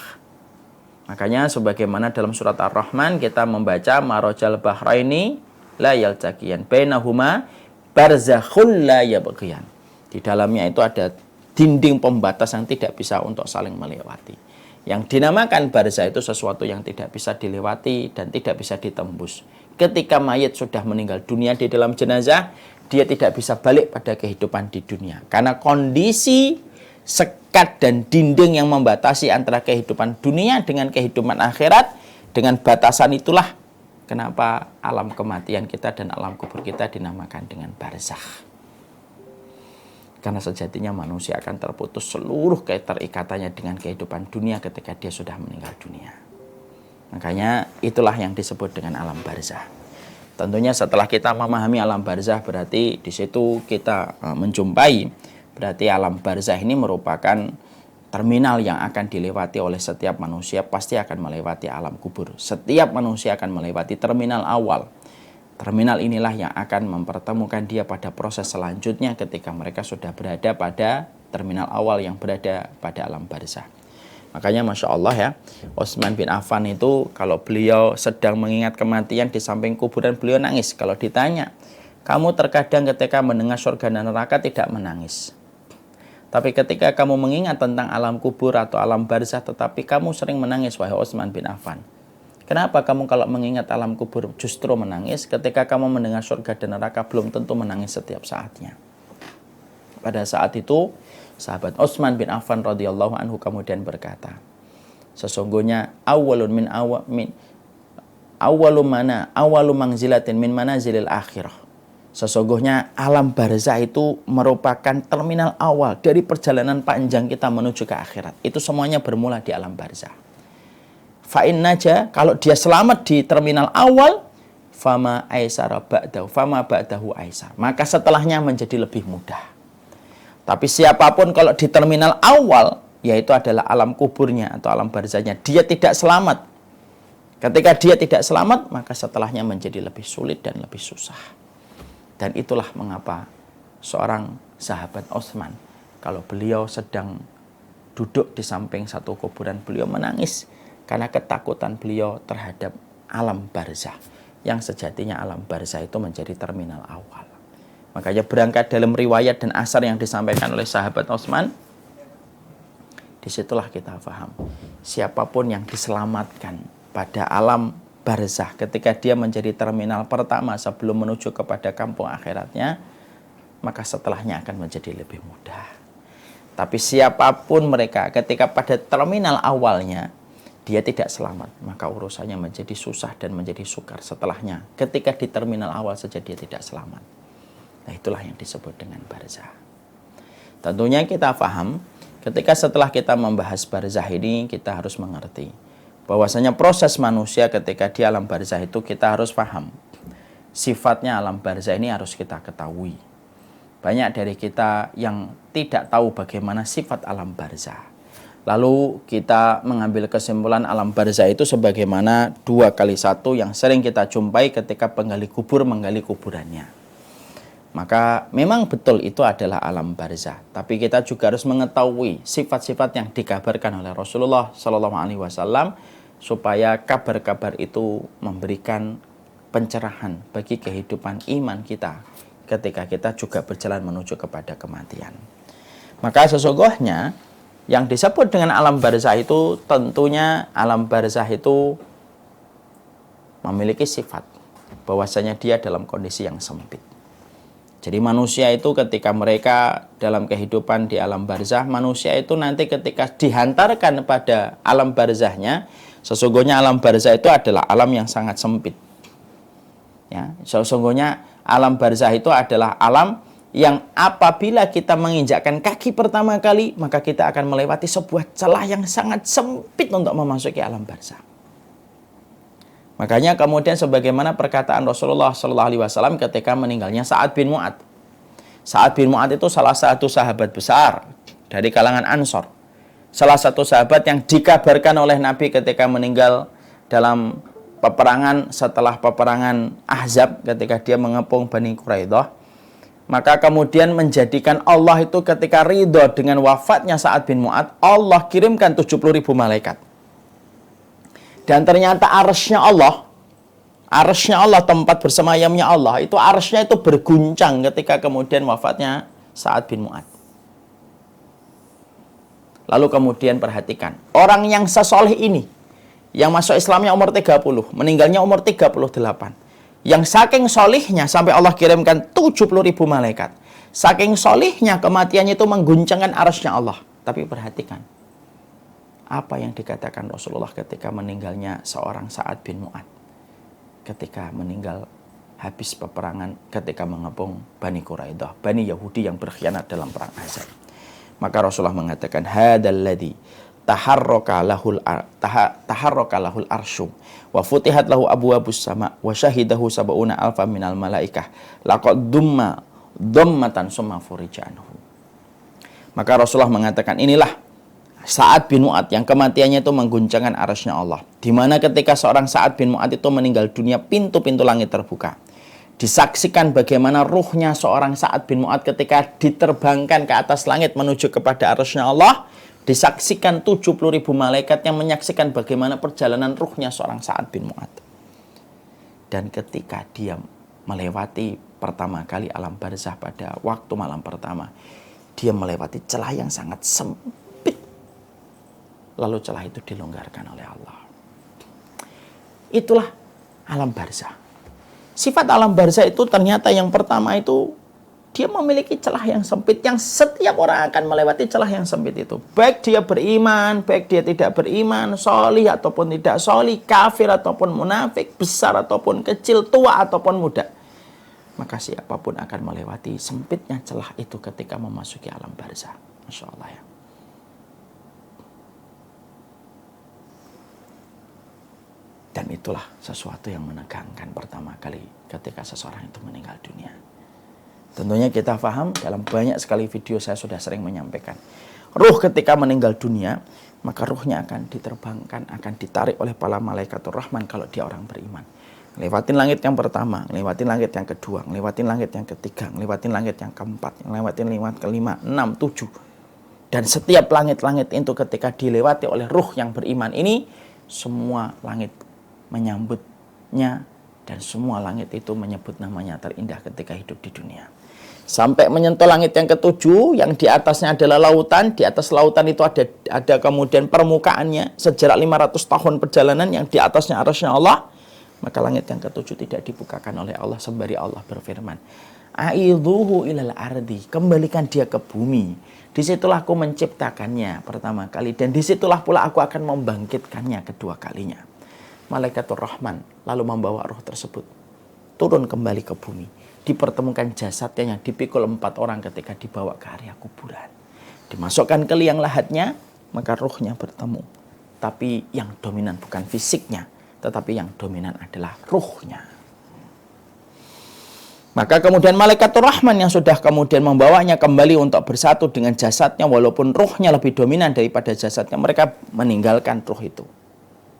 Makanya sebagaimana dalam surat Ar-Rahman kita membaca marajal bahraini la yaltaqiyan bainahuma barzakhun la yabghiyan. Di dalamnya itu ada dinding pembatas yang tidak bisa untuk saling melewati. Yang dinamakan barzah itu sesuatu yang tidak bisa dilewati dan tidak bisa ditembus. Ketika mayat sudah meninggal dunia di dalam jenazah, dia tidak bisa balik pada kehidupan di dunia. Karena kondisi sekat dan dinding yang membatasi antara kehidupan dunia dengan kehidupan akhirat, dengan batasan itulah kenapa alam kematian kita dan alam kubur kita dinamakan dengan barzakh. Karena sejatinya manusia akan terputus seluruh keterikatannya dengan kehidupan dunia ketika dia sudah meninggal dunia. Makanya itulah yang disebut dengan alam barzah. Tentunya setelah kita memahami alam barzah berarti di situ kita menjumpai berarti alam barzah ini merupakan terminal yang akan dilewati oleh setiap manusia, pasti akan melewati alam kubur. Setiap manusia akan melewati terminal awal. Terminal inilah yang akan mempertemukan dia pada proses selanjutnya ketika mereka sudah berada pada terminal awal yang berada pada alam barzah. Makanya Masya Allah ya, Utsman bin Affan itu kalau beliau sedang mengingat kematian di samping kuburan beliau nangis. Kalau ditanya, kamu terkadang ketika mendengar surga dan neraka tidak menangis. Tapi ketika kamu mengingat tentang alam kubur atau alam barzah, tetapi kamu sering menangis, wahai Utsman bin Affan. Kenapa kamu kalau mengingat alam kubur justru menangis, ketika kamu mendengar surga dan neraka belum tentu menangis setiap saatnya? Pada saat itu, sahabat Utsman bin Affan radhiyallahu anhu kemudian berkata, sesungguhnya awwalu manzilatin min manazilil akhirah. Sesungguhnya alam barzah itu merupakan terminal awal dari perjalanan panjang kita menuju ke akhirat. Itu semuanya bermula di alam barzah. Fa'in naja, kalau dia selamat di terminal awal, fama aisara ba'dahu, fama ba'dahu aisar. Maka setelahnya menjadi lebih mudah. Tapi siapapun kalau di terminal awal, yaitu adalah alam kuburnya atau alam barzahnya, dia tidak selamat. Ketika dia tidak selamat, maka setelahnya menjadi lebih sulit dan lebih susah. Dan itulah mengapa seorang sahabat Utsman, kalau beliau sedang duduk di samping satu kuburan, beliau menangis karena ketakutan beliau terhadap alam barzah. Yang sejatinya alam barzah itu menjadi terminal awal. Makanya berangkat dalam riwayat dan asar yang disampaikan oleh sahabat Utsman, disitulah kita paham. Siapapun yang diselamatkan pada alam barzah ketika dia menjadi terminal pertama sebelum menuju kepada kampung akhiratnya, maka setelahnya akan menjadi lebih mudah. Tapi siapapun mereka ketika pada terminal awalnya, dia tidak selamat, maka urusannya menjadi susah dan menjadi sukar setelahnya. Ketika di terminal awal saja dia tidak selamat. Nah, itulah yang disebut dengan barzah. Tentunya kita paham, ketika setelah kita membahas barzah ini, kita harus mengerti bahwasanya proses manusia ketika di alam barzah itu kita harus paham. Sifatnya alam barzah ini harus kita ketahui. Banyak dari kita yang tidak tahu bagaimana sifat alam barzah. Lalu kita mengambil kesimpulan alam barzah itu sebagaimana 2x1 yang sering kita jumpai ketika penggali kubur menggali kuburannya. Maka memang betul itu adalah alam barzah. Tapi kita juga harus mengetahui sifat-sifat yang dikabarkan oleh Rasulullah SAW supaya kabar-kabar itu memberikan pencerahan bagi kehidupan iman kita ketika kita juga berjalan menuju kepada kematian. Maka sesungguhnya yang disebut dengan alam barzah itu tentunya alam barzah itu memiliki sifat bahwasanya dia dalam kondisi yang sempit. Jadi manusia itu ketika mereka dalam kehidupan di alam barzah, manusia itu nanti ketika dihantarkan pada alam barzahnya, sesungguhnya alam barzah itu adalah alam yang sangat sempit. Ya, sesungguhnya alam barzah itu adalah alam yang apabila kita menginjakkan kaki pertama kali, maka kita akan melewati sebuah celah yang sangat sempit untuk memasuki alam barzah. Makanya kemudian sebagaimana perkataan Rasulullah SAW ketika meninggalnya Sa'ad bin Mu'adz. Sa'ad bin Mu'adz itu salah satu sahabat besar dari kalangan Ansor. Salah satu sahabat yang dikabarkan oleh Nabi ketika meninggal dalam peperangan setelah peperangan Ahzab ketika dia mengepung Bani Quraidah. Maka kemudian menjadikan Allah itu ketika ridho dengan wafatnya Sa'ad bin Mu'adz, Allah kirimkan 70.000 malaikat. Dan ternyata arsy-nya Allah, tempat bersemayamnya Allah, itu arsy-nya itu berguncang ketika kemudian wafatnya Sa'ad bin Mu'adz. Lalu kemudian perhatikan, orang yang sesoleh ini, yang masuk Islamnya umur 30, meninggalnya umur 38. Yang saking solihnya sampai Allah kirimkan 70.000 malaikat. Saking solihnya kematiannya itu mengguncangkan arsy-nya Allah. Tapi perhatikan, apa yang dikatakan Rasulullah ketika meninggalnya seorang Sa'ad bin Mu'adz. Ketika meninggal habis peperangan ketika mengepung Bani Quraidah, Bani Yahudi yang berkhianat dalam perang Ahzab. Maka Rasulullah mengatakan, hadzal ladzi taharraka lahul arsyu wa futihat lahu abwabus sama wa syahidahu sab'una alfa minal malaikah laqad dhammatan summa furija anhu. Maka Rasulullah mengatakan, inilah Sa'ad bin Mu'adz yang kematiannya itu mengguncangkan arsy-nya Allah. Di mana ketika seorang Sa'ad bin Mu'adz itu meninggal dunia, pintu-pintu langit terbuka. Disaksikan bagaimana ruhnya seorang Sa'ad bin Mu'adz ketika diterbangkan ke atas langit menuju kepada arsy-nya Allah. Disaksikan 70.000 malaikat yang menyaksikan bagaimana perjalanan ruhnya seorang Sa'ad bin Mu'adz. Dan ketika dia melewati pertama kali alam barzah pada waktu malam pertama, dia melewati celah yang sangat sempit. Lalu celah itu dilonggarkan oleh Allah. Itulah alam barzah. Sifat alam barzah itu ternyata yang pertama itu dia memiliki celah yang sempit yang setiap orang akan melewati celah yang sempit itu. Baik dia beriman, baik dia tidak beriman, solih ataupun tidak solih, kafir ataupun munafik, besar ataupun kecil, tua ataupun muda. Maka siapapun akan melewati sempitnya celah itu ketika memasuki alam barzah. Masya Allah ya. Dan itulah sesuatu yang menegangkan pertama kali ketika seseorang itu meninggal dunia. Tentunya kita paham, dalam banyak sekali video saya sudah sering menyampaikan. Ruh ketika meninggal dunia, maka ruhnya akan diterbangkan, akan ditarik oleh para malaikatur rahman kalau dia orang beriman. Lewatin langit yang pertama, lewatin langit yang kedua, lewatin langit yang ketiga, lewatin langit yang keempat, lewatin langit kelima, 6, 7. Dan setiap langit-langit itu ketika dilewati oleh ruh yang beriman ini, semua langit menyambutnya dan semua langit itu menyebut namanya terindah ketika hidup di dunia. Sampai menyentuh langit yang ketujuh, yang di atasnya adalah lautan. Di atas lautan itu ada kemudian permukaannya sejarak 500 tahun perjalanan yang di atasnya arsy Allah. Maka langit yang ketujuh tidak dibukakan oleh Allah sembari Allah berfirman, A'idhuhu ilal ardi, kembalikan dia ke bumi. Disitulah aku menciptakannya pertama kali. Dan disitulah pula aku akan membangkitkannya kedua kalinya. Malaikatur Rahman lalu membawa roh tersebut turun kembali ke bumi. Dipertemukan jasadnya yang dipikul 4 orang ketika dibawa ke area kuburan. Dimasukkan ke liang lahatnya, maka rohnya bertemu. Tapi yang dominan bukan fisiknya, tetapi yang dominan adalah ruhnya. Maka kemudian Malaikatur Rahman yang sudah kemudian membawanya kembali untuk bersatu dengan jasadnya, walaupun ruhnya lebih dominan daripada jasadnya, mereka meninggalkan ruh itu.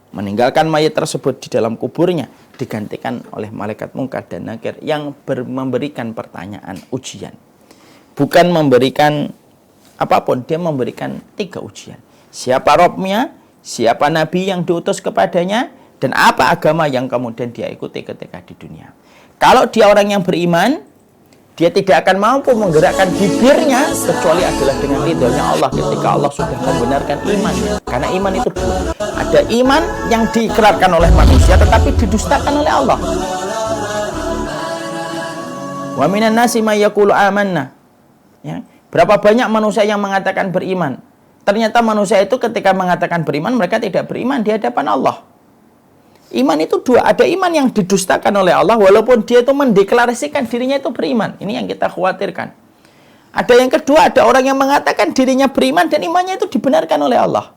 Meninggalkan mayat tersebut di dalam kuburnya, digantikan oleh malaikat Munkar dan Nakir yang memberikan pertanyaan ujian. Bukan memberikan apapun, dia memberikan 3 ujian. Siapa Robnya, siapa Nabi yang diutus kepadanya, dan apa agama yang kemudian dia ikuti ketika di dunia. Kalau dia orang yang beriman, dia tidak akan mampu menggerakkan bibirnya kecuali adalah dengan ridhonya Allah ketika Allah sudah membenarkan imannya. Karena iman itu 2. Ada iman yang diikrarkan oleh manusia tetapi didustakan oleh Allah. Wa minan nasi may yaqulu amanna. Ya, berapa banyak manusia yang mengatakan beriman? Ternyata manusia itu ketika mengatakan beriman, mereka tidak beriman di hadapan Allah. Iman itu 2. Ada iman yang didustakan oleh Allah walaupun dia itu mendeklarasikan dirinya itu beriman. Ini yang kita khawatirkan. Ada yang kedua, ada orang yang mengatakan dirinya beriman dan imannya itu dibenarkan oleh Allah.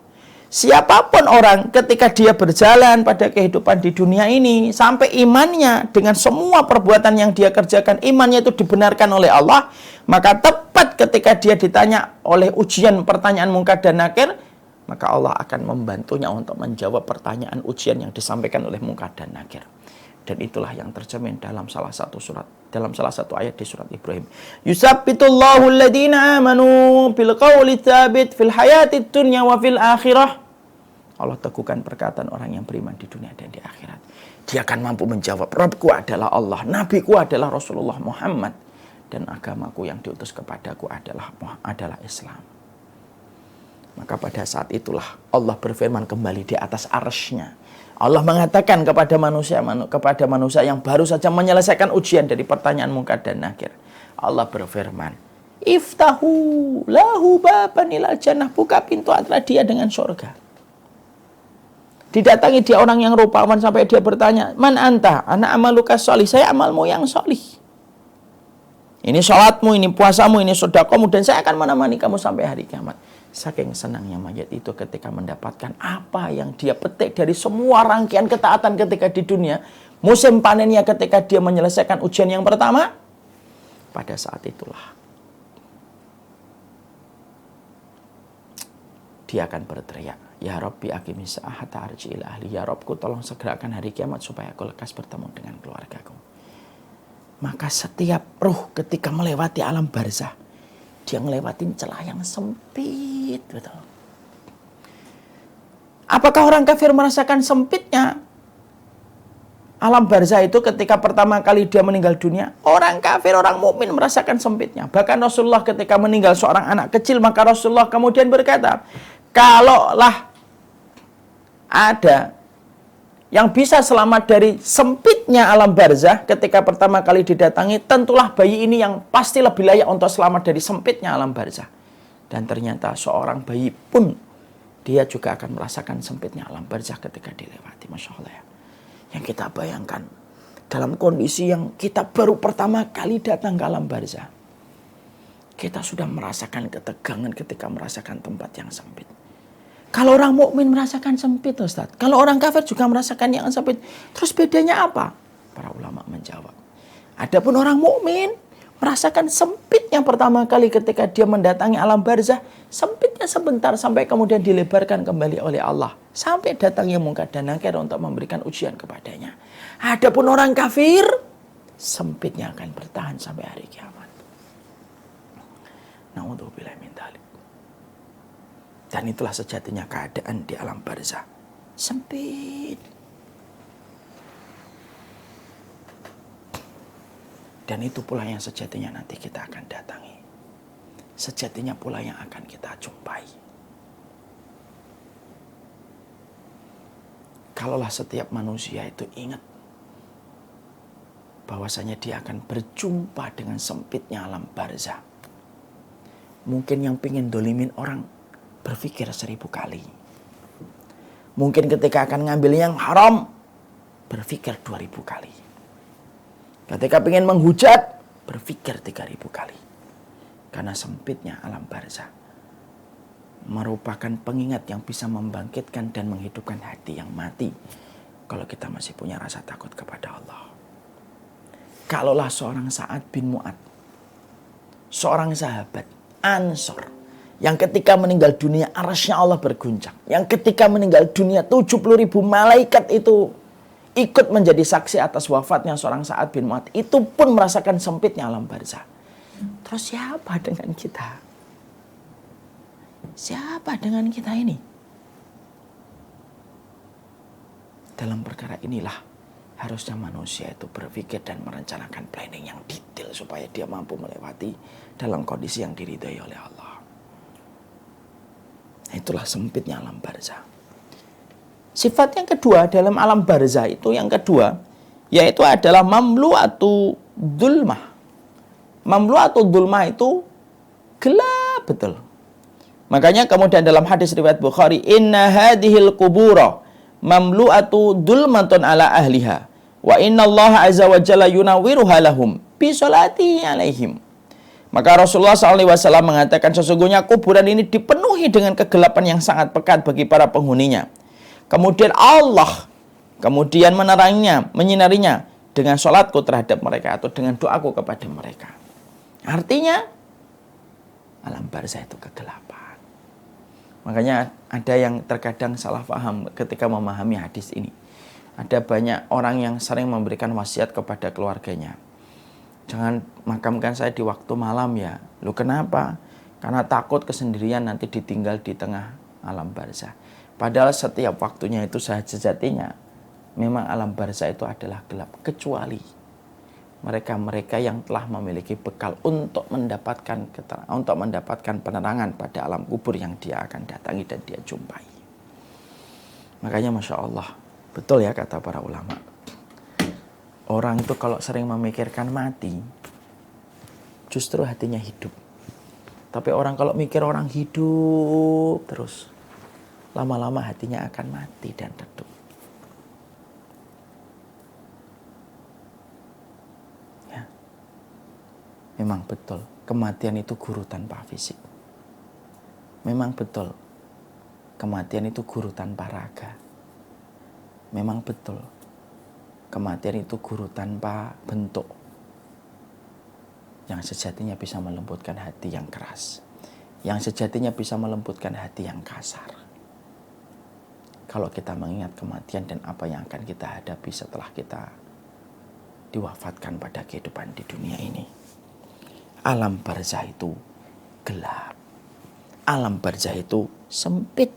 Siapapun orang ketika dia berjalan pada kehidupan di dunia ini sampai imannya dengan semua perbuatan yang dia kerjakan, imannya itu dibenarkan oleh Allah, maka tepat ketika dia ditanya oleh ujian pertanyaan Munkar dan Nakir, maka Allah akan membantunya untuk menjawab pertanyaan ujian yang disampaikan oleh Munkar dan Nakir. Dan itulah yang tercermin dalam salah satu ayat di surat Ibrahim. Yusabbitullahu alladhina amanu bil qawli tsabit fil hayatid dunya wa fil akhirah. Allah teguhkan perkataan orang yang beriman di dunia dan di akhirat. Dia akan mampu menjawab, Rabbku adalah Allah, Nabiku adalah Rasulullah Muhammad, dan agamaku yang diutus kepadaku adalah Islam. Maka pada saat itulah Allah berfirman kembali di atas arsy-Nya. Allah mengatakan kepada manusia yang baru saja menyelesaikan ujian dari pertanyaan Munkar dan Nakir. Allah berfirman, Iftahu lahu baban ilal jannah. Buka pintu antara dia dengan surga. Didatangi dia orang yang rupawan sampai dia bertanya, Man anta? Ana amaluka sholih. Saya amalmu yang sholih. Ini sholatmu, ini puasamu, ini sedekahmu, dan saya akan menemani kamu sampai hari kiamat. Saking senangnya mayat itu ketika mendapatkan apa yang dia petik dari semua rangkaian ketaatan ketika di dunia. Musim panennya ketika dia menyelesaikan ujian yang pertama. Pada saat itulah dia akan berteriak, Ya Rabbi aqimis sa'ata arji ila ahli. Ya Rabbku, tolong segerakan hari kiamat supaya aku lekas bertemu dengan keluargaku. Maka setiap ruh ketika melewati alam barzah, dia ngelewatin celah yang sempit, betul. Apakah orang kafir merasakan sempitnya alam barzah itu ketika pertama kali dia meninggal dunia? Orang kafir, orang mukmin merasakan sempitnya. Bahkan Rasulullah ketika meninggal seorang anak kecil, maka Rasulullah kemudian berkata, kalaulah ada yang bisa selamat dari sempitnya alam barzah ketika pertama kali didatangi, tentulah bayi ini yang pasti lebih layak untuk selamat dari sempitnya alam barzah. Dan ternyata seorang bayi pun dia juga akan merasakan sempitnya alam barzah ketika dilewati. Masya Allah ya. Yang kita bayangkan dalam kondisi yang kita baru pertama kali datang ke alam barzah, kita sudah merasakan ketegangan ketika merasakan tempat yang sempit. Kalau orang mukmin merasakan sempit, Ustaz. Kalau orang kafir juga merasakan yang sempit. Terus bedanya apa? Para ulama menjawab. Adapun orang mukmin merasakan sempit yang pertama kali ketika dia mendatangi alam barzah. Sempitnya sebentar sampai kemudian dilebarkan kembali oleh Allah. Sampai datangnya Munkar dan Nakir untuk memberikan ujian kepadanya. Adapun orang kafir, sempitnya akan bertahan sampai hari kiamat. Na'udzubillah min dzalik. Dan itulah sejatinya keadaan di alam barzah. Sempit. Dan itu pula yang sejatinya nanti kita akan datangi. Sejatinya pula yang akan kita jumpai. Kalaulah setiap manusia itu ingat bahwasanya dia akan berjumpa dengan sempitnya alam barzah, Mungkin yang pingin dolimin orang berpikir 1000 kali. Mungkin ketika akan ngambil yang haram berpikir 2000 kali. Ketika pingin menghujat berpikir 3000 kali. Karena sempitnya alam barzah merupakan pengingat yang bisa membangkitkan dan menghidupkan hati yang mati kalau kita masih punya rasa takut kepada Allah. Kalaulah seorang Sa'ad bin Mu'ad, seorang sahabat Ansor, yang ketika meninggal dunia arasnya Allah berguncang, yang ketika meninggal dunia 70.000 malaikat itu ikut menjadi saksi atas wafatnya seorang Sa'ad bin Mu'ad, itu pun merasakan sempitnya alam barzah. Terus siapa dengan kita? Siapa dengan kita ini? Dalam perkara inilah harusnya manusia itu berpikir dan merencanakan planning yang detail supaya dia mampu melewati dalam kondisi yang diridhai oleh Allah. Itulah sempitnya alam barzah. Sifat yang kedua dalam alam barzah itu yang kedua, yaitu adalah mamlu'atu dzulmah. Mamlu'atu dzulmah itu gelap betul. Makanya kemudian dalam hadis riwayat Bukhari, inna hadhil qubura mamlu'atu dzulmatun ala ahliha wa inna Allah azza wa jalla yunawwiruha lahum bi sholati alaihim. Maka Rasulullah SAW mengatakan sesungguhnya kuburan ini dipenuhi dengan kegelapan yang sangat pekat bagi para penghuninya. Kemudian Allah kemudian meneranginya, menyinarinya dengan sholatku terhadap mereka atau dengan doaku kepada mereka. Artinya alam barzah itu kegelapan. Makanya ada yang terkadang salah paham ketika memahami hadis ini. Ada banyak orang yang sering memberikan wasiat kepada keluarganya. Jangan makamkan saya di waktu malam ya. Loh kenapa? Karena takut kesendirian nanti ditinggal di tengah alam barzah. Padahal setiap waktunya itu sejatinya memang alam barzah itu adalah gelap. Kecuali mereka-mereka yang telah memiliki bekal untuk mendapatkan penerangan pada alam kubur yang dia akan datangi dan dia jumpai. Makanya Masya Allah, betul ya kata para ulama. Orang itu kalau sering memikirkan mati, justru hatinya hidup. Tapi orang kalau mikir orang hidup terus, lama-lama hatinya akan mati dan redup. Ya. Memang betul, kematian itu guru tanpa fisik. Memang betul, kematian itu guru tanpa raga. Memang betul, kematian itu guru tanpa bentuk yang sejatinya bisa melembutkan hati yang keras, yang sejatinya bisa melembutkan hati yang kasar. Kalau kita mengingat kematian dan apa yang akan kita hadapi setelah kita diwafatkan pada kehidupan di dunia ini. Alam barzah itu gelap. Alam barzah itu sempit.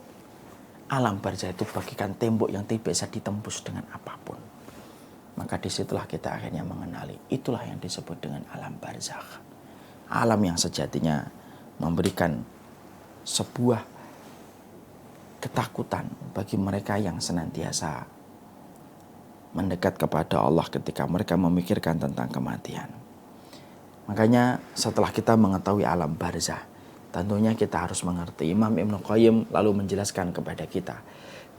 Alam barzah itu bagikan tembok yang tidak bisa ditembus dengan apapun. Maka disitulah kita akhirnya mengenali. Itulah yang disebut dengan alam barzakh. Alam yang sejatinya memberikan sebuah ketakutan bagi mereka yang senantiasa mendekat kepada Allah ketika mereka memikirkan tentang kematian. Makanya setelah kita mengetahui alam barzah, tentunya kita harus mengerti. Imam Ibnu Qayyim lalu menjelaskan kepada kita,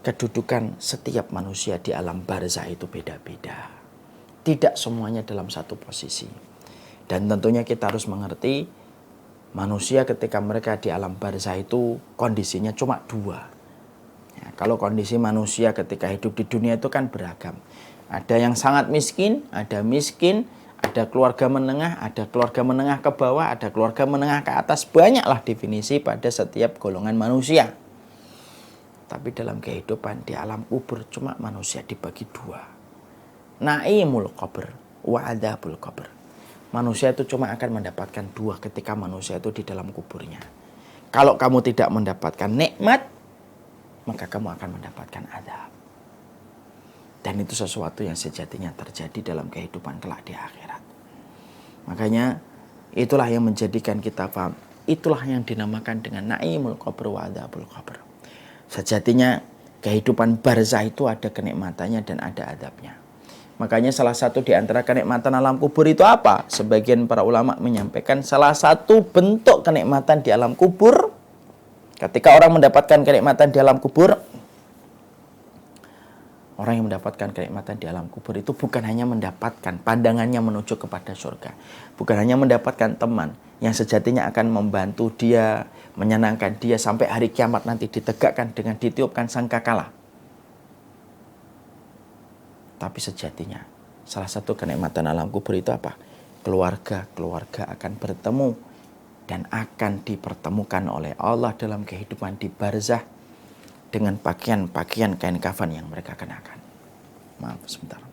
kedudukan setiap manusia di alam barzah itu beda-beda. Tidak semuanya dalam satu posisi. Dan tentunya kita harus mengerti manusia ketika mereka di alam barzah itu kondisinya cuma dua. Ya, kalau kondisi manusia ketika hidup di dunia itu kan beragam. Ada yang sangat miskin, ada keluarga menengah, ada keluarga menengah ke bawah, ada keluarga menengah ke atas. Banyaklah definisi pada setiap golongan manusia. Tapi dalam kehidupan di alam kubur cuma manusia dibagi dua. Naimul qabr wa adzabul qabr. Manusia itu cuma akan mendapatkan dua ketika manusia itu di dalam kuburnya. Kalau kamu tidak mendapatkan nikmat, maka kamu akan mendapatkan adzab. Dan itu sesuatu yang sejatinya terjadi dalam kehidupan kelak di akhirat. Makanya itulah yang menjadikan kita paham. Itulah yang dinamakan dengan naimul qabr wa adzabul qabr. Sejatinya kehidupan barzah itu ada kenikmatannya dan ada adabnya. Makanya salah satu di antara kenikmatan alam kubur itu apa? Sebagian para ulama menyampaikan salah satu bentuk kenikmatan di alam kubur, ketika orang mendapatkan kenikmatan di alam kubur, orang yang mendapatkan kenikmatan di alam kubur itu bukan hanya mendapatkan pandangannya menuju kepada surga, bukan hanya mendapatkan teman yang sejatinya akan membantu dia, menyenangkan dia sampai hari kiamat nanti ditegakkan dengan ditiupkan sangkakala. Tapi sejatinya salah satu kenikmatan alam kubur itu apa? Keluarga akan bertemu dan akan dipertemukan oleh Allah dalam kehidupan di barzah dengan pakaian kain kafan yang mereka kenakan. Maaf sebentar.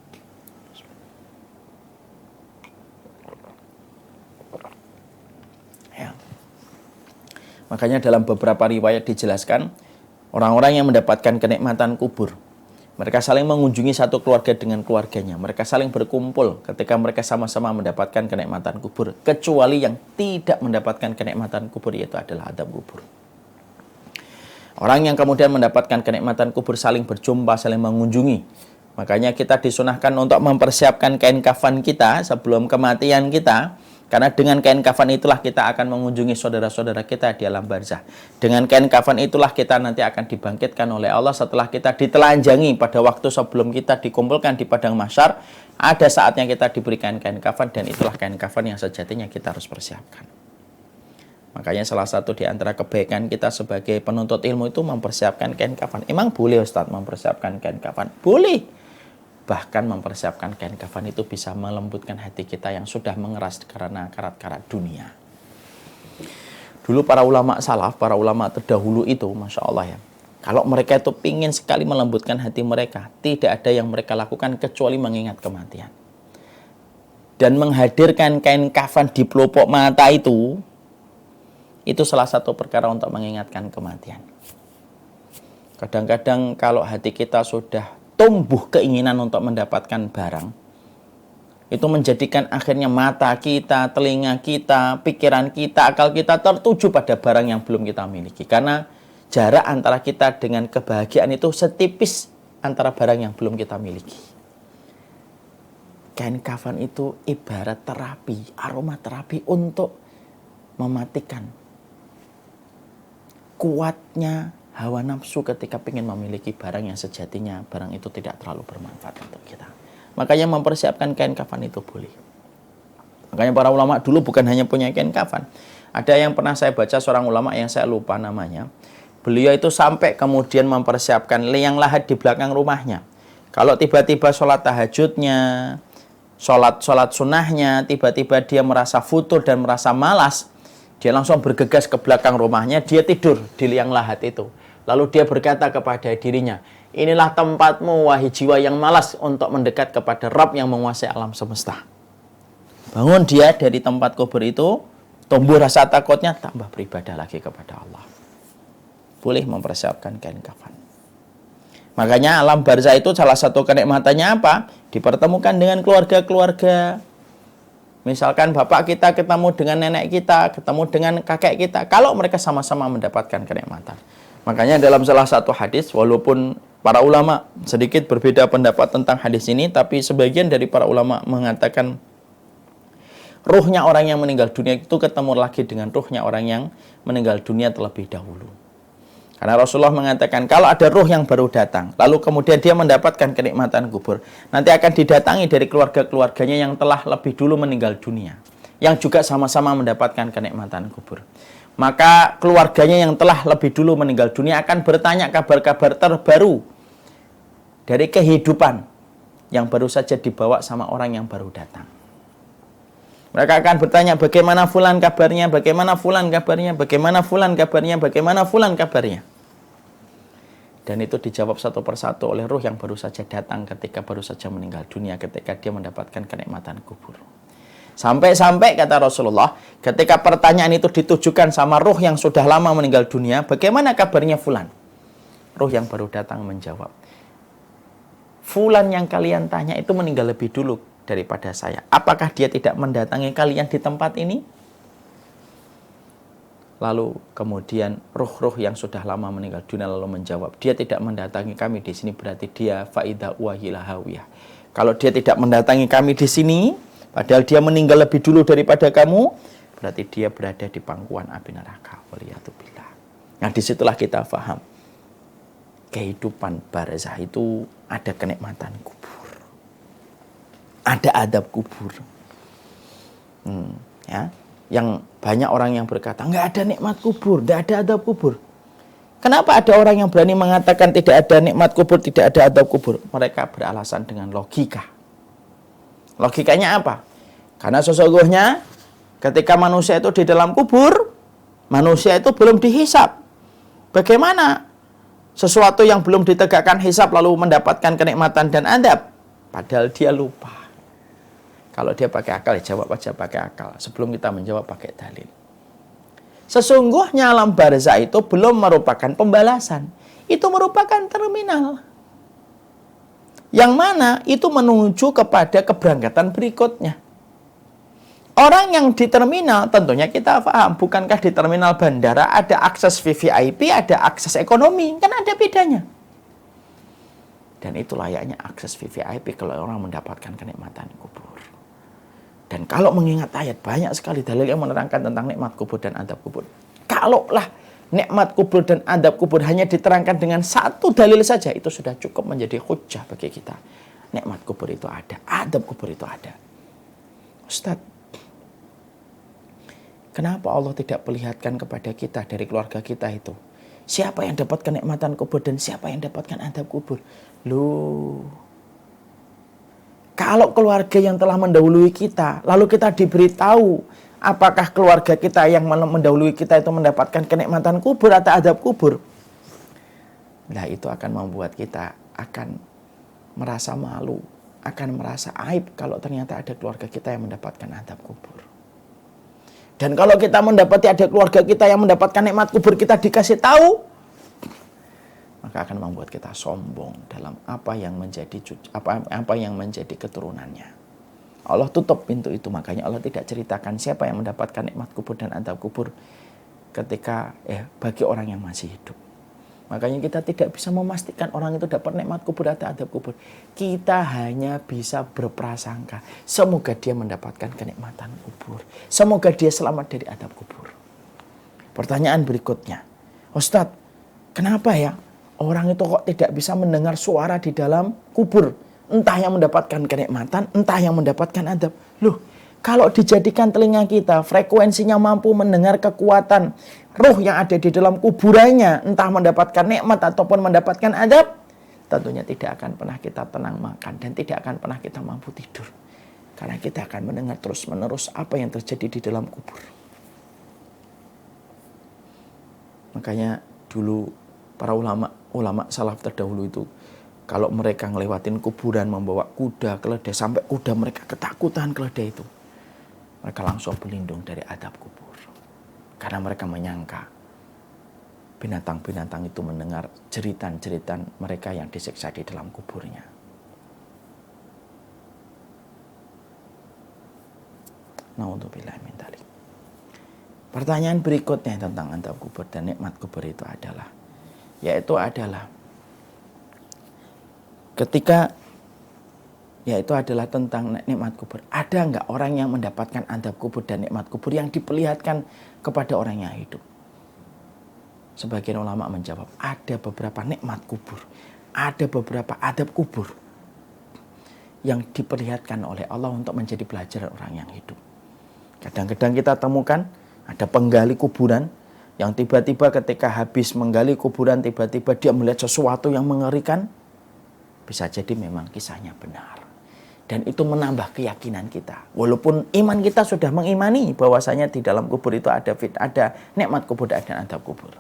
Ya. Makanya dalam beberapa riwayat dijelaskan orang-orang yang mendapatkan kenikmatan kubur, mereka saling mengunjungi satu keluarga dengan keluarganya. Mereka saling berkumpul ketika mereka sama-sama mendapatkan kenikmatan kubur. Kecuali yang tidak mendapatkan kenikmatan kubur, yaitu adalah adab kubur. Orang yang kemudian mendapatkan kenikmatan kubur saling berjumpa, saling mengunjungi. Makanya kita disunahkan untuk mempersiapkan kain kafan kita sebelum kematian kita. Karena dengan kain kafan itulah kita akan mengunjungi saudara-saudara kita di alam barzah. Dengan kain kafan itulah kita nanti akan dibangkitkan oleh Allah setelah kita ditelanjangi pada waktu sebelum kita dikumpulkan di padang mahsyar. Ada saatnya kita diberikan kain kafan dan itulah kain kafan yang sejatinya kita harus persiapkan. Makanya salah satu di antara kebaikan kita sebagai penuntut ilmu itu mempersiapkan kain kafan. Emang boleh Ustaz mempersiapkan kain kafan? Boleh. Bahkan mempersiapkan kain kafan itu bisa melembutkan hati kita yang sudah mengeras karena karat-karat dunia. Dulu para ulama salaf, para ulama terdahulu itu, Masya Allah ya, kalau mereka itu ingin sekali melembutkan hati mereka, tidak ada yang mereka lakukan kecuali mengingat kematian. Dan menghadirkan kain kafan di pelupuk mata itu salah satu perkara untuk mengingatkan kematian. Kadang-kadang kalau hati kita sudah tumbuh keinginan untuk mendapatkan barang, itu menjadikan akhirnya mata kita, telinga kita, pikiran kita, akal kita tertuju pada barang yang belum kita miliki. Karena jarak antara kita dengan kebahagiaan itu setipis antara barang yang belum kita miliki. Kain kafan itu ibarat terapi, aromaterapi untuk mematikan kuatnya hawa nafsu ketika ingin memiliki barang yang sejatinya barang itu tidak terlalu bermanfaat untuk kita. Makanya mempersiapkan kain kafan itu boleh. Makanya para ulama dulu bukan hanya punya kain kafan. Ada yang pernah saya baca seorang ulama yang saya lupa namanya. Beliau itu sampai kemudian mempersiapkan liang lahat di belakang rumahnya. Kalau tiba-tiba sholat tahajudnya, sholat sunnahnya, tiba-tiba dia merasa futur dan merasa malas, dia langsung bergegas ke belakang rumahnya, dia tidur di liang lahat itu. Lalu dia berkata kepada dirinya, inilah tempatmu wahai jiwa yang malas untuk mendekat kepada Rabb yang menguasai alam semesta. Bangun dia dari tempat kubur itu, tumbuh rasa takutnya, tambah beribadah lagi kepada Allah. Boleh mempersiapkan kain kafan. Makanya alam barzah itu salah satu kenikmatannya apa? Dipertemukan dengan keluarga-keluarga. Misalkan bapak kita ketemu dengan nenek kita, ketemu dengan kakek kita. Kalau mereka sama-sama mendapatkan kenikmatan. Makanya dalam salah satu hadis, walaupun para ulama sedikit berbeda pendapat tentang hadis ini, tapi sebagian dari para ulama mengatakan ruhnya orang yang meninggal dunia itu ketemu lagi dengan ruhnya orang yang meninggal dunia terlebih dahulu. Karena Rasulullah mengatakan kalau ada ruh yang baru datang, lalu kemudian dia mendapatkan kenikmatan kubur, nanti akan didatangi dari keluarga-keluarganya yang telah lebih dulu meninggal dunia, yang juga sama-sama mendapatkan kenikmatan kubur. Maka keluarganya yang telah lebih dulu meninggal dunia akan bertanya kabar-kabar terbaru dari kehidupan yang baru saja dibawa sama orang yang baru datang. Mereka akan bertanya bagaimana fulan kabarnya, bagaimana fulan kabarnya, bagaimana fulan kabarnya, bagaimana fulan kabarnya. Dan itu dijawab satu persatu oleh ruh yang baru saja datang ketika baru saja meninggal dunia, ketika dia mendapatkan kenikmatan kubur. Sampai-sampai kata Rasulullah, ketika pertanyaan itu ditujukan sama ruh yang sudah lama meninggal dunia, bagaimana kabarnya fulan? Ruh yang baru datang menjawab, fulan yang kalian tanya itu meninggal lebih dulu daripada saya. Apakah dia tidak mendatangi kalian di tempat ini? Lalu kemudian ruh-ruh yang sudah lama meninggal dunia lalu menjawab, dia tidak mendatangi kami di sini, berarti dia faida wahila hawiyah. Kalau dia tidak mendatangi kami di sini, padahal dia meninggal lebih dulu daripada kamu, berarti dia berada di pangkuan api neraka. Waliyatubillah. Nah, disitulah kita paham. Kehidupan barzah itu ada kenikmatan kubur. Ada adab kubur. Ya. Yang banyak orang yang berkata, nggak ada nikmat kubur, nggak ada adab kubur. Kenapa ada orang yang berani mengatakan tidak ada nikmat kubur, tidak ada adab kubur? Mereka beralasan dengan logika. Logikanya apa? Karena sesungguhnya ketika manusia itu di dalam kubur, manusia itu belum dihisap. Bagaimana sesuatu yang belum ditegakkan hisap lalu mendapatkan kenikmatan dan adab? Padahal dia lupa. Kalau dia pakai akal, ya jawab aja pakai akal. Sebelum kita menjawab pakai dalil. Sesungguhnya alam barzah itu belum merupakan pembalasan. Itu merupakan terminal. Yang mana itu menuju kepada keberangkatan berikutnya. Orang yang di terminal tentunya kita paham. Bukankah di terminal bandara ada akses VVIP, ada akses ekonomi. Kan ada bedanya. Dan itu layaknya akses VVIP kalau orang mendapatkan kenikmatan kubur. Dan kalau mengingat ayat, banyak sekali dalil yang menerangkan tentang nikmat kubur dan adab kubur. Kalaulah nikmat kubur dan adab kubur hanya diterangkan dengan satu dalil saja, itu sudah cukup menjadi hujjah bagi kita. Nikmat kubur itu ada, adab kubur itu ada. Ustaz, kenapa Allah tidak perlihatkan kepada kita dari keluarga kita itu? Siapa yang dapat kenikmatan kubur dan siapa yang dapatkan adab kubur? Loh. Kalau keluarga yang telah mendahului kita, lalu kita diberitahu apakah keluarga kita yang mendahului kita itu mendapatkan kenikmatan kubur atau adab kubur. Nah, itu akan membuat kita akan merasa malu, akan merasa aib kalau ternyata ada keluarga kita yang mendapatkan adab kubur. Dan kalau kita mendapati ada keluarga kita yang mendapatkan nikmat kubur, kita dikasih tahu, maka akan membuat kita sombong dalam apa yang menjadi keturunannya. Allah tutup pintu itu, makanya Allah tidak ceritakan siapa yang mendapatkan nikmat kubur dan adab kubur ketika bagi orang yang masih hidup. Makanya kita tidak bisa memastikan orang itu dapat nikmat kubur atau adab kubur. Kita hanya bisa berprasangka, semoga dia mendapatkan kenikmatan kubur, semoga dia selamat dari adab kubur. Pertanyaan berikutnya, Ustadz, kenapa ya orang itu kok tidak bisa mendengar suara di dalam kubur? Entah yang mendapatkan kenikmatan, entah yang mendapatkan adab. Loh, kalau dijadikan telinga kita, frekuensinya mampu mendengar kekuatan ruh yang ada di dalam kuburannya, entah mendapatkan nikmat ataupun mendapatkan adab, tentunya tidak akan pernah kita tenang makan dan tidak akan pernah kita mampu tidur. Karena kita akan mendengar terus-menerus apa yang terjadi di dalam kubur. Makanya dulu para ulama salaf terdahulu itu, kalau mereka ngelewatin kuburan membawa kuda, keledai, sampai kuda mereka ketakutan keledai itu, mereka langsung berlindung dari adab kubur. Karena mereka menyangka binatang-binatang itu mendengar jeritan-jeritan mereka yang disiksa di dalam kuburnya. Na'udzubillah min dzalik. Pertanyaan berikutnya tentang adab kubur dan nikmat kubur itu adalah, yaitu adalah tentang nikmat kubur. Ada nggak orang yang mendapatkan adab kubur dan nikmat kubur yang diperlihatkan kepada orang yang hidup? Sebagian ulama menjawab, ada beberapa nikmat kubur, ada beberapa adab kubur yang diperlihatkan oleh Allah untuk menjadi pelajaran orang yang hidup. Kadang-kadang kita temukan ada penggali kuburan yang tiba-tiba ketika habis menggali kuburan, tiba-tiba dia melihat sesuatu yang mengerikan. Bisa jadi memang kisahnya benar. Dan itu menambah keyakinan kita. Walaupun iman kita sudah mengimani bahwasanya di dalam kubur itu ada nikmat kubur dan adab kubur.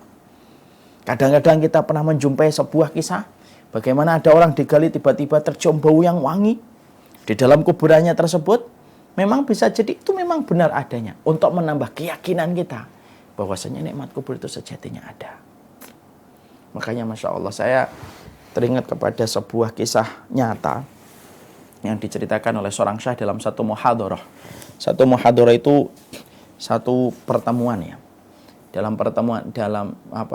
Kadang-kadang kita pernah menjumpai sebuah kisah, bagaimana ada orang digali tiba-tiba tercium bau yang wangi di dalam kuburannya tersebut. Memang bisa jadi itu memang benar adanya, untuk menambah keyakinan kita bahwasanya nikmat kubur itu sejatinya ada. Makanya Masya Allah, saya teringat kepada sebuah kisah nyata yang diceritakan oleh seorang syekh dalam satu muhadharah. Satu muhadharah itu satu pertemuan ya, dalam pertemuan,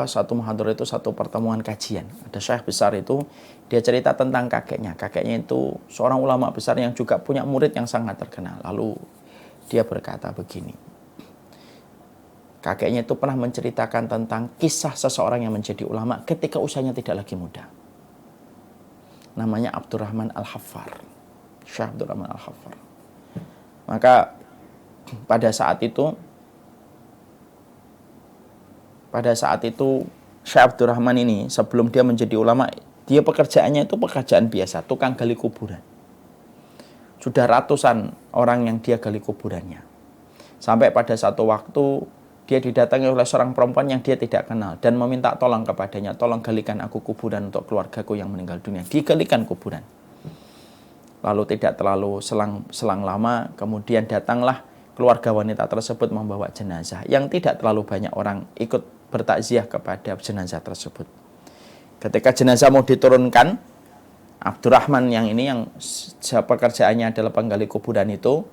satu muhadharah itu satu pertemuan kajian. Ada syekh besar itu, dia cerita tentang kakeknya. Kakeknya itu seorang ulama besar yang juga punya murid yang sangat terkenal. Lalu dia berkata begini, kakeknya itu pernah menceritakan tentang kisah seseorang yang menjadi ulama ketika usianya tidak lagi muda. Namanya Abdurrahman Al-Haffar. Syekh Abdurrahman Al-Haffar. Maka pada saat itu Syekh Abdurrahman ini sebelum dia menjadi ulama, dia pekerjaannya itu pekerjaan biasa, tukang gali kuburan. Sudah ratusan orang yang dia gali kuburannya. Sampai pada satu waktu dia didatangi oleh seorang perempuan yang dia tidak kenal dan meminta tolong kepadanya, tolong galikan aku kuburan untuk keluargaku yang meninggal dunia. Digalikan kuburan. Lalu tidak terlalu selang lama, kemudian datanglah keluarga wanita tersebut membawa jenazah yang tidak terlalu banyak orang ikut bertakziah kepada jenazah tersebut. Ketika jenazah mau diturunkan, Abdurrahman yang pekerjaannya adalah penggali kuburan itu,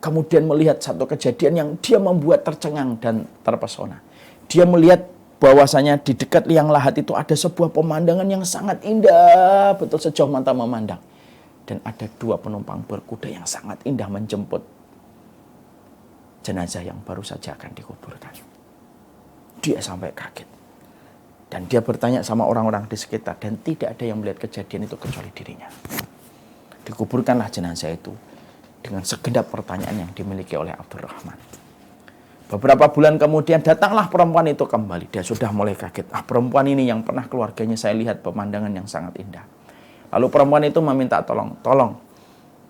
kemudian melihat satu kejadian yang dia membuat tercengang dan terpesona. Dia melihat bahwasanya di dekat liang lahat itu ada sebuah pemandangan yang sangat indah, betul sejauh mata memandang. Dan ada dua penumpang berkuda yang sangat indah menjemput jenazah yang baru saja akan dikuburkan. Dia sampai kaget. Dan dia bertanya sama orang-orang di sekitar, dan tidak ada yang melihat kejadian itu kecuali dirinya. Dikuburkanlah jenazah itu dengan segenap pertanyaan yang dimiliki oleh Abdurrahman. Beberapa bulan kemudian datanglah perempuan itu kembali. Dia sudah mulai kaget. Perempuan ini yang pernah keluarganya saya lihat pemandangan yang sangat indah. Lalu perempuan itu meminta tolong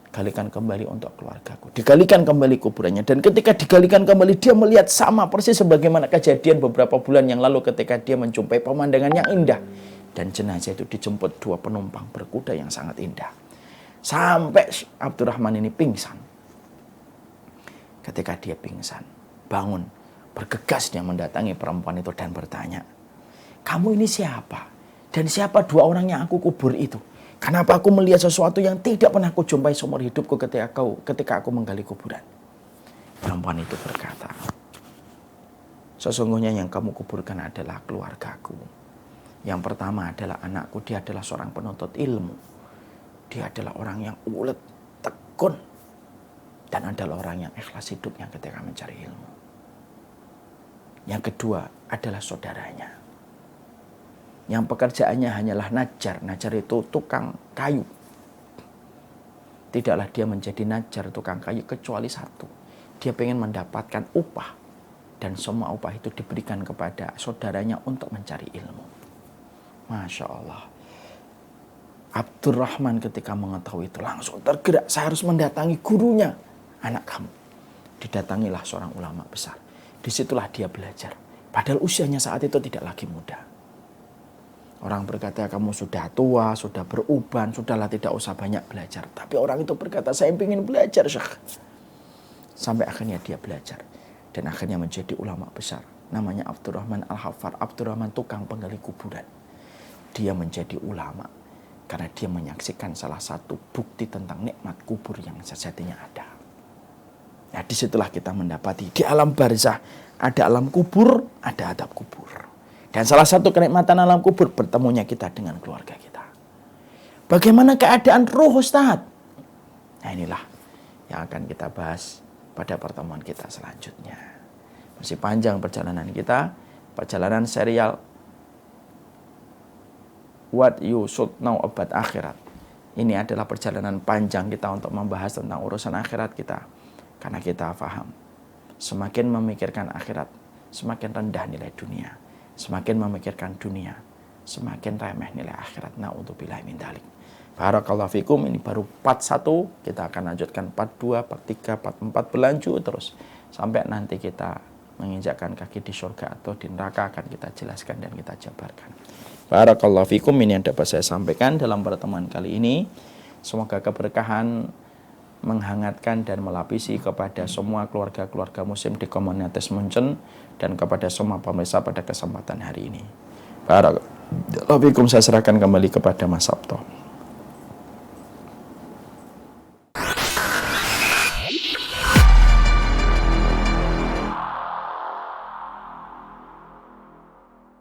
galikan kembali untuk keluargaku. Digalikan kembali kuburannya. Dan ketika digalikan kembali, dia melihat sama persis sebagaimana kejadian beberapa bulan yang lalu ketika dia menjumpai pemandangan yang indah. Dan jenazah itu dijemput dua penumpang berkuda yang sangat indah. Sampai Abdurrahman ini pingsan. Ketika dia pingsan, bangun, bergegas dia mendatangi perempuan itu dan bertanya, kamu ini siapa? Dan siapa dua orang yang aku kubur itu? Kenapa aku melihat sesuatu yang tidak pernah aku jumpai seumur hidupku ketika aku menggali kuburan? Perempuan itu berkata, sesungguhnya yang kamu kuburkan adalah keluargaku. Yang pertama adalah anakku, dia adalah seorang penuntut ilmu. Dia adalah orang yang ulet, tekun, dan adalah orang yang ikhlas hidupnya ketika mencari ilmu. Yang kedua adalah saudaranya, yang pekerjaannya hanyalah najar. Najar itu tukang kayu. Tidaklah dia menjadi najar, tukang kayu, kecuali satu. Dia ingin mendapatkan upah. Dan semua upah itu diberikan kepada saudaranya untuk mencari ilmu. Masya Allah. Abdurrahman ketika mengetahui itu langsung tergerak. Saya harus mendatangi gurunya, anak kamu. Didatangilah seorang ulama besar. Disitulah dia belajar. Padahal usianya saat itu tidak lagi muda. Orang berkata, kamu sudah tua, sudah beruban, sudahlah tidak usah banyak belajar. Tapi orang itu berkata, saya ingin belajar, Syekh. Sampai akhirnya dia belajar. Dan akhirnya menjadi ulama besar. Namanya Abdurrahman Al-Haffar. Abdurrahman tukang penggali kuburan. Dia menjadi ulama karena dia menyaksikan salah satu bukti tentang nikmat kubur yang sejatinya ada. Nah, disitulah kita mendapati di alam barzah ada alam kubur, ada adab kubur. Dan salah satu kenikmatan alam kubur bertemunya kita dengan keluarga kita. Bagaimana keadaan ruh, Ustaz? Nah, inilah yang akan kita bahas pada pertemuan kita selanjutnya. Masih panjang perjalanan kita, perjalanan serial What You Should Know About Akhirat. Ini adalah perjalanan panjang kita untuk membahas tentang urusan akhirat kita. Karena kita paham, semakin memikirkan akhirat, semakin rendah nilai dunia. Semakin memikirkan dunia, semakin remeh nilai akhirat. Na'udzubillahi min dzalik. Barakallahu fikum. Ini baru part 1. Kita akan lanjutkan part 2, part 3, part 4, berlanjut terus. Sampai nanti kita menginjakkan kaki di surga atau di neraka akan kita jelaskan dan kita jabarkan. Barakallahu fikum. Ini yang dapat saya sampaikan dalam pertemuan kali ini. Semoga keberkahan menghangatkan dan melapisi kepada semua keluarga-keluarga muslim di komunitas Munchen dan kepada semua pemirsa pada kesempatan hari ini. Barakallahu fikum. Saya serahkan kembali kepada Mas Sabto.